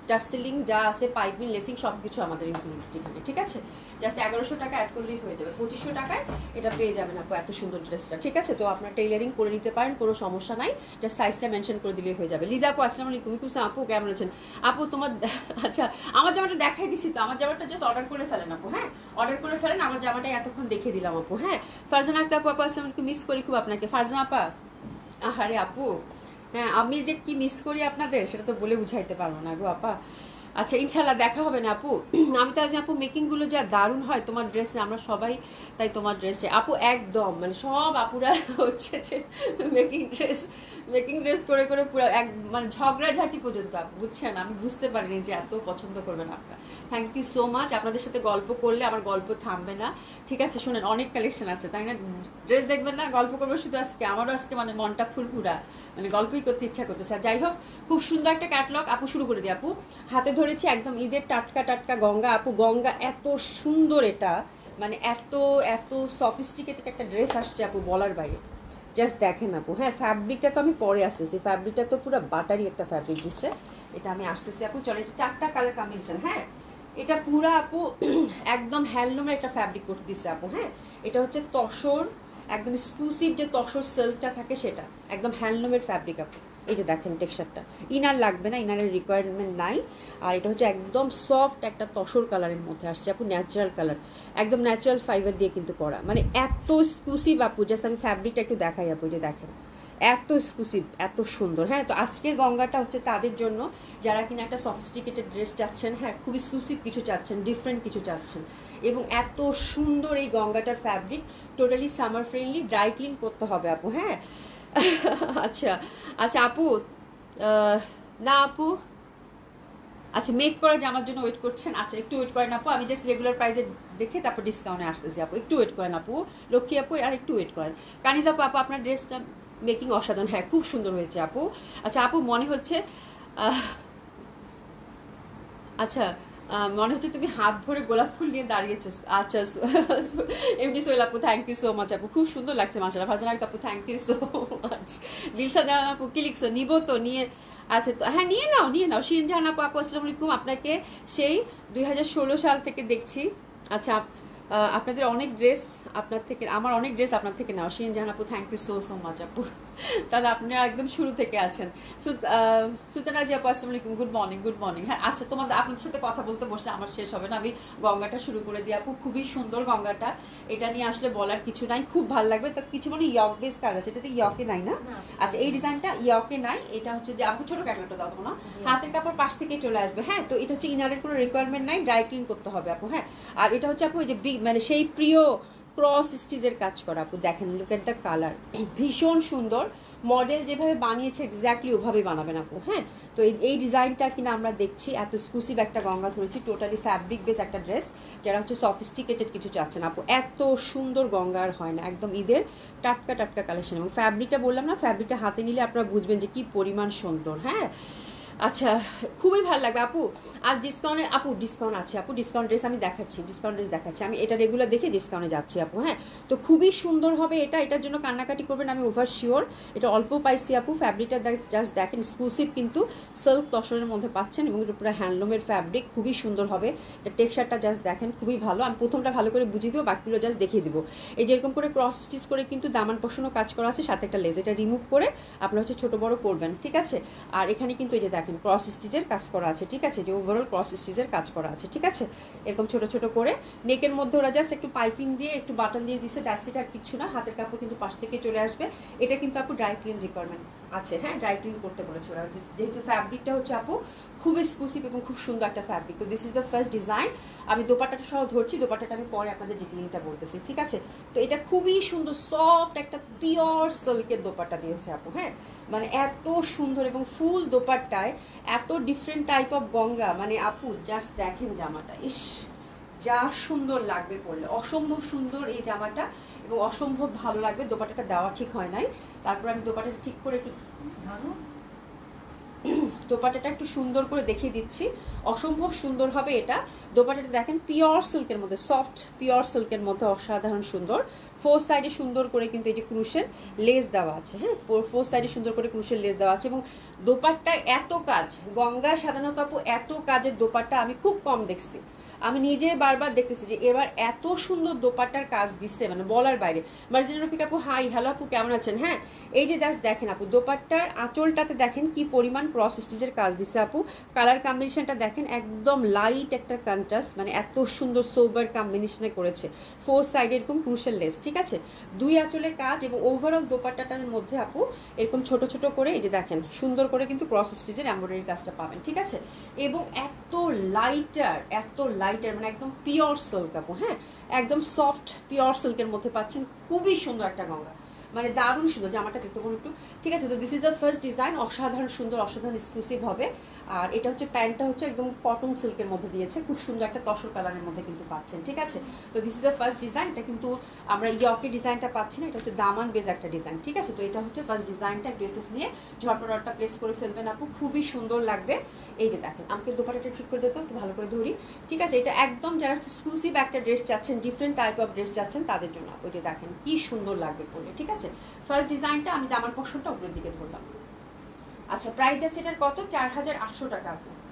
S2: টার্সেলিং যা আছে, পাইপিং লেসিং সব কিছু আমাদের ইনক্লুডেড এখানে, ঠিক আছে। জাস্ট 1100 টাকা অ্যাড করলেই হয়ে যাবে, 2500 টাকায় এটা পেয়ে যাবেন আপু এত সুন্দর ড্রেসটা, ঠিক আছে। তো আপনার টেইলারিং করে নিতে পারেন, কোনো সমস্যা নাই, জাস্ট সাইজটা মেনশন করে দিলেই হয়ে যাবে। লিজা আপু আসসালামু আলাইকুম। আপু কেমন আছেন আপু? তোমার আচ্ছা আমার জামাটা দেখাই দিছি তো, আমার জামাটা জাস্ট অর্ডার করে ফেলেন আপু। হ্যাঁ অর্ডার করে ফেলেন, আমার জামাটা এতক্ষণ দেখে দিলাম আপু। হ্যাঁ ফারজানা আক্তার আপু আসসালামু আলাইকুম। মিস করি খুব আপনাকে ফারজানা আপা। আরে আপু হ্যাঁ আমি যে কি মিস করি আপনাদের সেটা তো বলে বুঝাইতে পারবো না গো আপা। আচ্ছা ইনশাল্লাহ দেখা হবে না আপু। আমি তো আজ আপু মেকিং গুলো যা দারুণ হয় তোমার ড্রেসে, আমরা সবাই তাই তোমার ড্রেসে আপু একদম মানে সব আপুরা হচ্ছে যে মেকিং ড্রেস করে করে পুরো এক মানে ঝগড়াঝাটি পর্যন্ত আপু, বুঝছেন। আমি বুঝতে পারিনি যে এত পছন্দ করবেন আপনারা। Thank you so much. আপনাদের সাথে গল্প করলে আমার গল্প থামবে না, ঠিক আছে। শোনেন অনেক কালেকশন আছে তাই না, ড্রেস দেখবেন না, গল্প করবো শুধু আজকে। আমারও আজকে মানে মনটা ফুরফুরা, মানে গল্পই করতে ইচ্ছা করতেছে। আর যাই হোক খুব সুন্দর একটা ক্যাটলগ আপু, শুরু করে দিই আপু। হাতে ধরেছি একদম ঈদের টাটকা টাটকা গঙ্গা আপু। গঙ্গা এত সুন্দর, এটা মানে এত এত সফিস্টিকেটেড একটা ড্রেস আসছে আপু বলার বাইরে। জাস্ট দেখেন আপু। হ্যাঁ ফ্যাব্রিকটা তো আমি পরে আসতেছি, ফ্যাব্রিকটা তো পুরো বাটারি একটা ফ্যাব্রিক দিচ্ছে। এটা আমি আসতেছি আপু, চলো এটা 4টা কালার কম্বিনেশন। হ্যাঁ এটা পুরা আপু একদম হ্যান্ডলুমের একটা ফ্যাব্রিক করতে দিচ্ছে আপু। হ্যাঁ এটা হচ্ছে তসর, একদম এক্সক্লুসিভ যে তসর সিল্কটা থাকে সেটা, একদম হ্যান্ডলুমের ফ্যাব্রিক আপু। এই যে দেখেন টেক্সচারটা, ইনার লাগবে না, ইনারের রিকোয়ারমেন্ট নাই। আর এটা হচ্ছে একদম সফট একটা তসর কালারের মধ্যে আসছে আপু, ন্যাচারাল কালার, একদম ন্যাচারাল ফাইবার দিয়ে কিন্তু করা, মানে এত এক্সক্লুসিভ আপু। জাস্ট আমি ফ্যাব্রিকটা একটু দেখাই আপু, যে দেখেন এত এক্সক্লুসিভ, এত সুন্দর। হ্যাঁ তো আজকের গঙ্গাটা হচ্ছে তাদের জন্য যারা কিনা একটা সফিস্টিকেটেড ড্রেস চাচ্ছেন, হ্যাঁ খুব এক্সক্লুসিভ কিছু চাচ্ছেন, ডিফারেন্ট কিছু চাচ্ছেন, এবং এত সুন্দর এই গঙ্গাটার fabric, totally summer friendly, dry clean করতে হবে আপু। হ্যাঁ আচ্ছা আচ্ছা আপু না আপু, আচ্ছা মেক করা জামার জন্য ওয়েট করছেন, আচ্ছা একটু ওয়েট করেন আপু, আমি জাস্ট রেগুলার প্রাইসে দেখে তারপর ডিসকাউন্টে আসতেছি আপু, একটু ওয়েট করেন আপু। লক্ষ্মী আপু আর একটু ওয়েট করেন। কানিজ আপু, আপু আপনার ড্রেসটা মেকিং অসাধারণ, হ্যাঁ খুব সুন্দর হয়েছে আপু। আচ্ছা আপু মনে হচ্ছে আচ্ছা মনে হচ্ছে তুমি হাত ভরে গোলাপ ফুল নিয়ে দাঁড়িয়েছো। আচ্ছা এমনি সোহেল আপু থ্যাংক ইউ সো মাচ আপু, খুব সুন্দর লাগছে মাশাআল্লাহ। ফারজানা আপু thank you so much. Dilshad আপু কি লিখছো, নিবো তো নিয়ে? আচ্ছা তো হ্যাঁ নিয়ে নাও নিয়ে নাও। শিরিন জাহান আপু, আপু আসসালামু আলাইকুম, আপনাকে সেই 2016 সাল থেকে দেখছি। আচ্ছা আপনাদের অনেক ড্রেস আপনার থেকে, আমার অনেক ড্রেস আপনার থেকে নাও। শিরিন জাহান আপু thank you so so much আপু, তাহলে আপনারা একদম শুরু থেকে আছেন। সুলতানা জি আপু আসসালামু আলাইকুম, গুড মর্নিং গুড মর্নিং। হ্যাঁ আচ্ছা তোমাদের আপনাদের সাথে কথা বলতে বসলে আমার শেষ হবে না, আমি গঙ্গাটা শুরু করে দিই আপু। খুবই সুন্দর গঙ্গাটা, এটা নিয়ে আসলে বলার কিছু নাই, খুব ভালো লাগবে। তো কিছু মানে ইয়ক বেস কাজ আছে, এটাতে ইয়কে নাই না? আচ্ছা এই ডিজাইনটা ইয়কে নাই, এটা হচ্ছে যে আপু ছোট ক্যামেরাটা দাও তো না, হাতের কাপড় পাশ থেকে চলে আসবে। হ্যাঁ তো এটা হচ্ছে ইনারের কোনো রিকোয়ারমেন্ট নাই, ড্রাই ক্লিন করতে হবে আপু। হ্যাঁ আর এটা হচ্ছে আপু এই যে মানে সেই প্রিয় ক্রস স্টিচের কাজ করা আপু, দেখেন লুক এট দ্য কালার, ভীষণ সুন্দর। মডেল যেভাবে বানিয়েছে এক্স্যাক্টলি ওভাবে বানাবেন আপু। হ্যাঁ তো এই ডিজাইনটা কিনা আমরা দেখছি, এত এক্সক্লুসিভ একটা গঙ্গা ধরেছি, টোটালি ফ্যাব্রিক বেস একটা ড্রেস, যারা হচ্ছে সফিস্টিকেটেড কিছু চাচ্ছেন আপু। এত সুন্দর গঙ্গা আর হয় না, একদম ঈদের টাটকা টাটকা কালেকশন। এবং ফ্যাব্রিকটা বললাম না, ফ্যাব্রিকটা হাতে নিলে আপনারা বুঝবেন যে কি পরিমাণ সুন্দর। হ্যাঁ আচ্ছা, খুবই ভালো লাগবে আপু। আজ ডিসকাউন্ট আছে আপু, ডিসকাউন্ট ড্রেস আমি দেখাচ্ছি, ডিসকাউন্ট ড্রেস দেখাচ্ছি আমি, এটা রেগুলার দেখে ডিসকাউন্টে যাচ্ছি আপু। হ্যাঁ, তো খুবই সুন্দর হবে এটা, এটার জন্য কান্নাকাটি করবেন আমি ওভার শিওর। এটা অল্প পাইছি আপু, ফ্যাব্রিকটা জাস্ট দেখেন, এক্সক্লুসিভ কিন্তু সিল্ক তসরের মধ্যে পাচ্ছেন এবং এটা পুরো হ্যান্ডলুমের ফ্যাব্রিক, খুবই সুন্দর হবে। এটা টেক্সচারটা জাস্ট দেখেন খুবই ভালো। আমি প্রথমটা ভালো করে বুঝিয়ে দেবো, বাকিগুলো জাস্ট দেখিয়ে দিব। এই যেরকম করে ক্রস স্টিচ করে কিন্তু দামান পশনও কাজ করা আছে, সাথে একটা লেজ, এটা রিমুভ করে আপনারা হচ্ছে ছোট বড় করবেন, ঠিক আছে। আর এখানে কিন্তু এই যে দেখেন ক্রস স্টিচের কাজ করা আছে, ঠিক আছে, যে ওভারঅল ক্রস স্টিচের কাজ করা আছে, ঠিক আছে। এরকম ছোট ছোট করে নেকের মধ্যে ওরা জাস্ট একটু পাইপিং দিয়ে একটু বাটন দিয়ে দিছে, দ্যাটস ইট, আর কিছু না। হাতের কাপড় কিন্তু পাশ থেকে চলে আসবে। এটা কিন্তু আপু ড্রাই ক্লিন রিকোয়ারমেন্ট আছে, হ্যাঁ, ড্রাই ক্লিন করতে বলেছে ওরা, যেহেতু ফ্যাব্রিকটা হচ্ছে আপু খুব এক্সক্লুসিভ এবং খুব সুন্দর একটা ফ্যাব্রিক। তো this is the first design. আমি দোপাট্টাটা সহ ধরছি, দোপাট্টাটা আমি পরে আপনাদের ডিটেইলিংটা বলতেছি, ঠিক আছে। তো এটা খুবই সুন্দর সফট একটা পিওর সিল্কের দোপাট্টা দিয়েছে আপু। হ্যাঁ, মানে এত সুন্দর এবং ফুল দোপাট্টায় এত ডিফারেন্ট টাইপ অফ গঙ্গা, মানে আপু জাস্ট দেখেন জামাটা, ইস যা সুন্দর লাগবে পরলে, অসম্ভব সুন্দর এই জামাটা এবং অসম্ভব ভালো লাগবে। দোপাট্টাটা দেওয়া ঠিক হয় নাই, তারপর আমি দোপাট্টাটা ঠিক করে একটু দোপাট্টাটা একটু সুন্দর করে দেখিয়ে দিচ্ছি, অসম্ভব সুন্দর হবে এটা। দোপাট্টাটা দেখেন পিওর সিল্কের মধ্যে, সফট পিওর সিল্কের মধ্যে অসাধারণ সুন্দর। ফোর সাইডে সুন্দর করে কিন্তু এই যে ক্রুশের লেস দেওয়া আছে, হ্যাঁ, ফোর সাইডে সুন্দর করে ক্রুশের লেস দেওয়া আছে এবং দোপাট্টায় এত কাজ, গঙ্গা সাধারণত আপু এত কাজের দোপাট্টা আমি খুব কম দেখছি। আমি নিজে বারবার দেখতেছি যে এবার এত সুন্দর দোপাট্টার কাজ দিচ্ছে, মানে বলার বাইরে। মার্জিনা রফিক আপু হাই, হ্যালো আপু, কেমন আছেন? হ্যাঁ, এই যে জাস্ট দেখেন আপু, দোপাট্টার আঁচলটাতে দেখেন কি পরিমাণ ক্রস স্টিচের কাজ দিচ্ছে আপু। কালার কম্বিনেশনটা দেখেন, একদম লাইট একটা কন্ট্রাস্ট, মানে এত সুন্দর সোবার কম্বিনেশনে করেছে। ফোর সাইডে এরকম ক্রুশাল লেস, ঠিক আছে, দুই আঁচলে কাজ এবং ওভারঅল দোপাট্টাটার মধ্যে আপু এরকম ছোট ছোট করে এই যে দেখেন সুন্দর করে কিন্তু ক্রস স্টিচের এমব্রয়ডারি কাজটা পাবেন, ঠিক আছে। এবং এত লাইটার মানে একদম পিওর সিল্ক আপু। হ্যাঁ, একদম সফট পিওর সিল্কের মধ্যে পাচ্ছেন, খুবই সুন্দর একটা গঙ্গা, মানে দারুণ সুন্দর। জামাটা দেখতে পারুন একটু, ঠিক আছে। তো this is the first design, অসাধারণ সুন্দর, অসাধারণ এক্সক্লুসিভ হবে। আর এটা হচ্ছে প্যান্টটা হচ্ছে একদম কটন সিল্কের মধ্যে দিয়েছে, খুব সুন্দর একটা তসর কালারের মধ্যে কিন্তু পাচ্ছেন, ঠিক আছে। তো this is the first design. এটা কিন্তু আমরা ইয়কের ডিজাইনটা পাচ্ছি না, এটা হচ্ছে দামান বেজ একটা ডিজাইন, ঠিক আছে। তো এটা হচ্ছে ফার্স্ট ডিজাইনটা, ড্রেসেস নিয়ে ঝটপটটা প্লেস করে ফেলবেন আপু, খুবই সুন্দর লাগবে। এই যে দেখেন, আমাকে দোপাট্টাটা ঠিক করে দিত, একটু ভালো করে ধরি, ঠিক আছে। এটা একদম যারা হচ্ছে এক্সক্লুসিভ একটা ড্রেস চাচ্ছেন, ডিফারেন্ট টাইপ অফ ড্রেস চাচ্ছেন, তাদের জন্য ওই যে দেখেন কি সুন্দর লাগবে পরলে, ঠিক আছে। ফার্স্ট ডিজাইনটা আমি দামান পোর্শনটা উপরের দিকে ধরলাম। আচ্ছা, প্রাইস যাচ্ছে এটার কত? 4800 টাকা,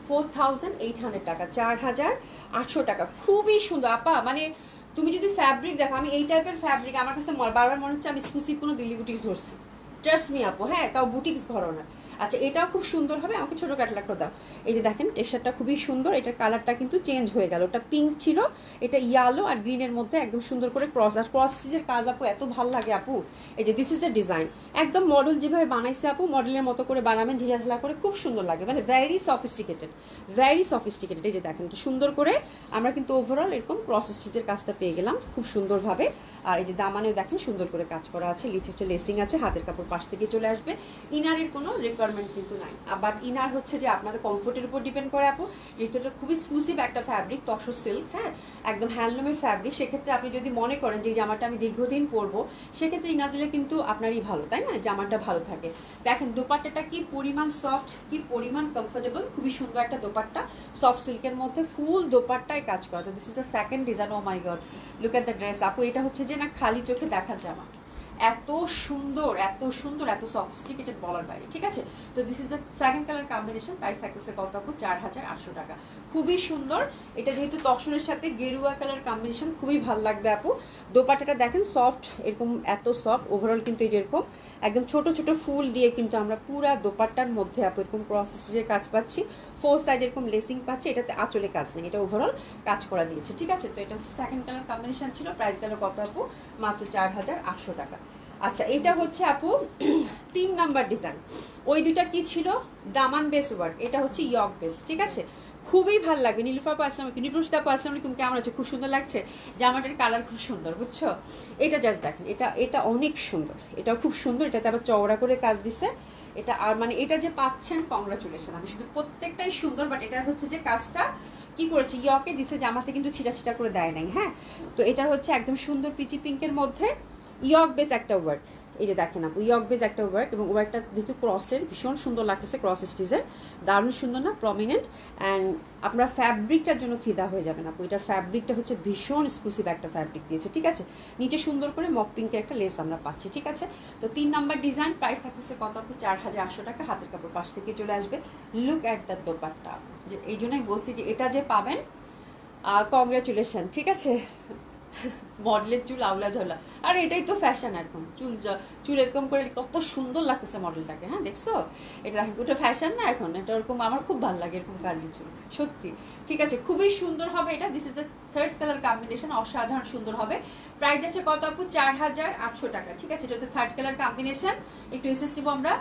S2: 4800 টাকা, 4800 টাকা। খুবই সুন্দর আপা, মানে তুমি যদি ফ্যাব্রিক দেখো, আমি এই টাইপের ফ্যাব্রিক আমার কাছে বারবার মনে হচ্ছে আমি এক্সক্লুসিভ কোনো দিল্লি বুটিক্স ধরছি, ট্রাস্ট মি আপু। হ্যাঁ, তাও বুটিক্স ধরনের। আচ্ছা, এটাও খুব সুন্দর হবে, আমাকে ছোট ক্যাটালগটা দাও। এই যে দেখেন টেক্সচারটা খুবই সুন্দর, এটার কালারটা কিন্তু চেঞ্জ হয়ে গেল, ওটা পিঙ্ক ছিল, এটা ইয়েলো আর গ্রিনের মধ্যে একদম সুন্দর করে ক্রস, আর ক্রস স্টিচের কাজ আপু এত ভালো লাগে আপু। এই যে দিস ইজ দ্য ডিজাইন, একদম মডেল যেভাবে বানাইছে আপু, মডেলের মতো করে বানাবেন, ঢিলা ঢালা করে, খুব সুন্দর লাগে, মানে ভেরি সফিস্টিকেটেড, ভেরি সফিস্টিকেটেড। এই যে দেখেন কি সুন্দর করে আমরা কিন্তু ওভারঅল এরকম ক্রস স্টিচের কাজটা পেয়ে গেলাম খুব সুন্দরভাবে। আর এই যে দামানেও দেখেন সুন্দর করে কাজ করা আছে, নিচে হচ্ছে লেসিং আছে, হাতের কাপড় পাশ থেকে চলে আসবে। ইনারের কোনো রিকোয়ারমেন্ট কিন্তু নাই, বাট ইনার হচ্ছে যে আপনাদের কমফোর্টের উপর ডিপেন্ড করে আপু, যেহেতু এটা খুবই এক্সক্লুসিভ একটা ফ্যাব্রিক, তসর সিল্ক, হ্যাঁ, একদম হ্যান্ডলুমের ফ্যাব্রিক। সেক্ষেত্রে আপনি যদি মনে করেন যে এই জামাটা আমি দীর্ঘদিন পরবো, সেক্ষেত্রে ইনার দিলে কিন্তু আপনারই ভালো, তাই না, জামাটা ভালো থাকে। দেখেন দোপাট্টাটা কি পরিমাণ সফট, কি পরিমাণ কমফোর্টেবল, খুবই সুন্দর একটা দোপাট্টা, সফট সিল্কের মধ্যে ফুল দোপাট্টায় কাজ করা। তো this is the second design. Oh my god, look at the dress আপু। এটা হচ্ছে যে না খালি চোখে দেখার জামা, এত সুন্দর, এত সুন্দর, এত সফিস্টিকেটেড বলার বাইরে, ঠিক আছে। তো this is the second colour combination. Price থাকতেছে কত আপু? 4800 টাকা। খুবই সুন্দর, এটা যেহেতু তসরের সাথে গেরুয়া কালার কম্বিনেশন, খুবই ভালো লাগবে আপু। দোপাট্টাটা দেখেন সফট, এরকম এত সফট ওভারঅল কিন্তু এই যেরকম একদম ছোট ছোট ফুল দিয়ে কিন্তু আমরা পুরা দোপাট্টার মধ্যে আপু এরকম প্রসেসের কাজ পাচ্ছি, ফোর সাইড এরকম লেসিং পাচ্ছি, এটাতে আঁচলে কাজ নেই, এটা ওভারঅল কাজ করা দিয়েছে, ঠিক আছে। তো এটা হচ্ছে সেকেন্ড কালার কম্বিনেশন ছিল। প্রাইস গেল কত আপু? মাত্র 4800 টাকা। আচ্ছা, এটা হচ্ছে আপু 3 নাম্বার ডিজাইন। ওই দুটা কি ছিল? দামান বেস ওয়ার্ক, এটা হচ্ছে ইয়ক বেস, ঠিক আছে। খুবই ভালো লাগবে। নীলুফা আপু আসসালামু আলাইকুম, নীলুফা আপু আসসালামু আলাইকুম, কেমন আছে? খুব সুন্দর লাগছে, জামাটার কালার খুব সুন্দর, বুঝছো। এটা জাস্ট দেখেন, এটা অনেক সুন্দর, এটা খুব সুন্দর, এটাতে আবার চওড়া করে কাজ দিছে এটা। আর মানে এটা যে পাচ্ছেন, কংগ্রাচুলেশন। আমি শুধু প্রত্যেকটাই সুন্দর, বাট এটার হচ্ছে যে কাজটা কি করেছে, ইয়কে দিছে, জামাতে কিন্তু ছিটা ছিটা করে দেয় নাই, হ্যাঁ। তো এটা হচ্ছে একদম সুন্দর পিচি পিঙ্কের মধ্যে ইয়ক বেস একটা ওয়ার্ক, এই যে দেখেন আপু ইয়ক বেজ একটা ওয়ার্ক, এবং ওয়ার্কটা যেহেতু ক্রসের ভীষণ সুন্দর লাগতেছে, ক্রস স্টিচের দারুণ সুন্দর না, প্রমিনেন্ট। অ্যান্ড আপনারা ফ্যাব্রিকটার জন্য ফিদা হয়ে যাবেন আপু। এটার ফ্যাব্রিকটা হচ্ছে ভীষণ এক্সক্লুসিভ একটা ফ্যাব্রিক দিয়েছে, ঠিক আছে। নিচে সুন্দর করে মক পিঙ্কের একটা লেস আমরা পাচ্ছি, ঠিক আছে। তো 3 নাম্বার ডিজাইন, প্রাইস থাকতেছে কত আপু? 4800 টাকা। হাতের কাপড় পাশ থেকে চলে আসবে। লুক অ্যাট দ্য দোপাট্টা, এই জন্যই বলছি যে এটা যে পাবেন, কংগ্রাচুলেশন, ঠিক আছে। মডেলের চুল আউলা ঝাউলা, আর এটাই তো ফ্যাশন এখন, চুল এরকম করে কত সুন্দর লাগতেছে মডেলটাকে, হ্যাঁ দেখছো? এটা ওটা ফ্যাশন না এখন, এটা ওরকম আমার খুব ভালো লাগে এরকম কার্লি চুল, সত্যি, ঠিক আছে। খুবই সুন্দর হবে এটা। This is the third colour combination, অসাধারণ সুন্দর হবে। প্রাইস আছে কত আপু? 4800 টাকা, ঠিক আছে। এটা হচ্ছে থার্ড কালার কম্বিনেশন। একটু এসএস দিব আমরা।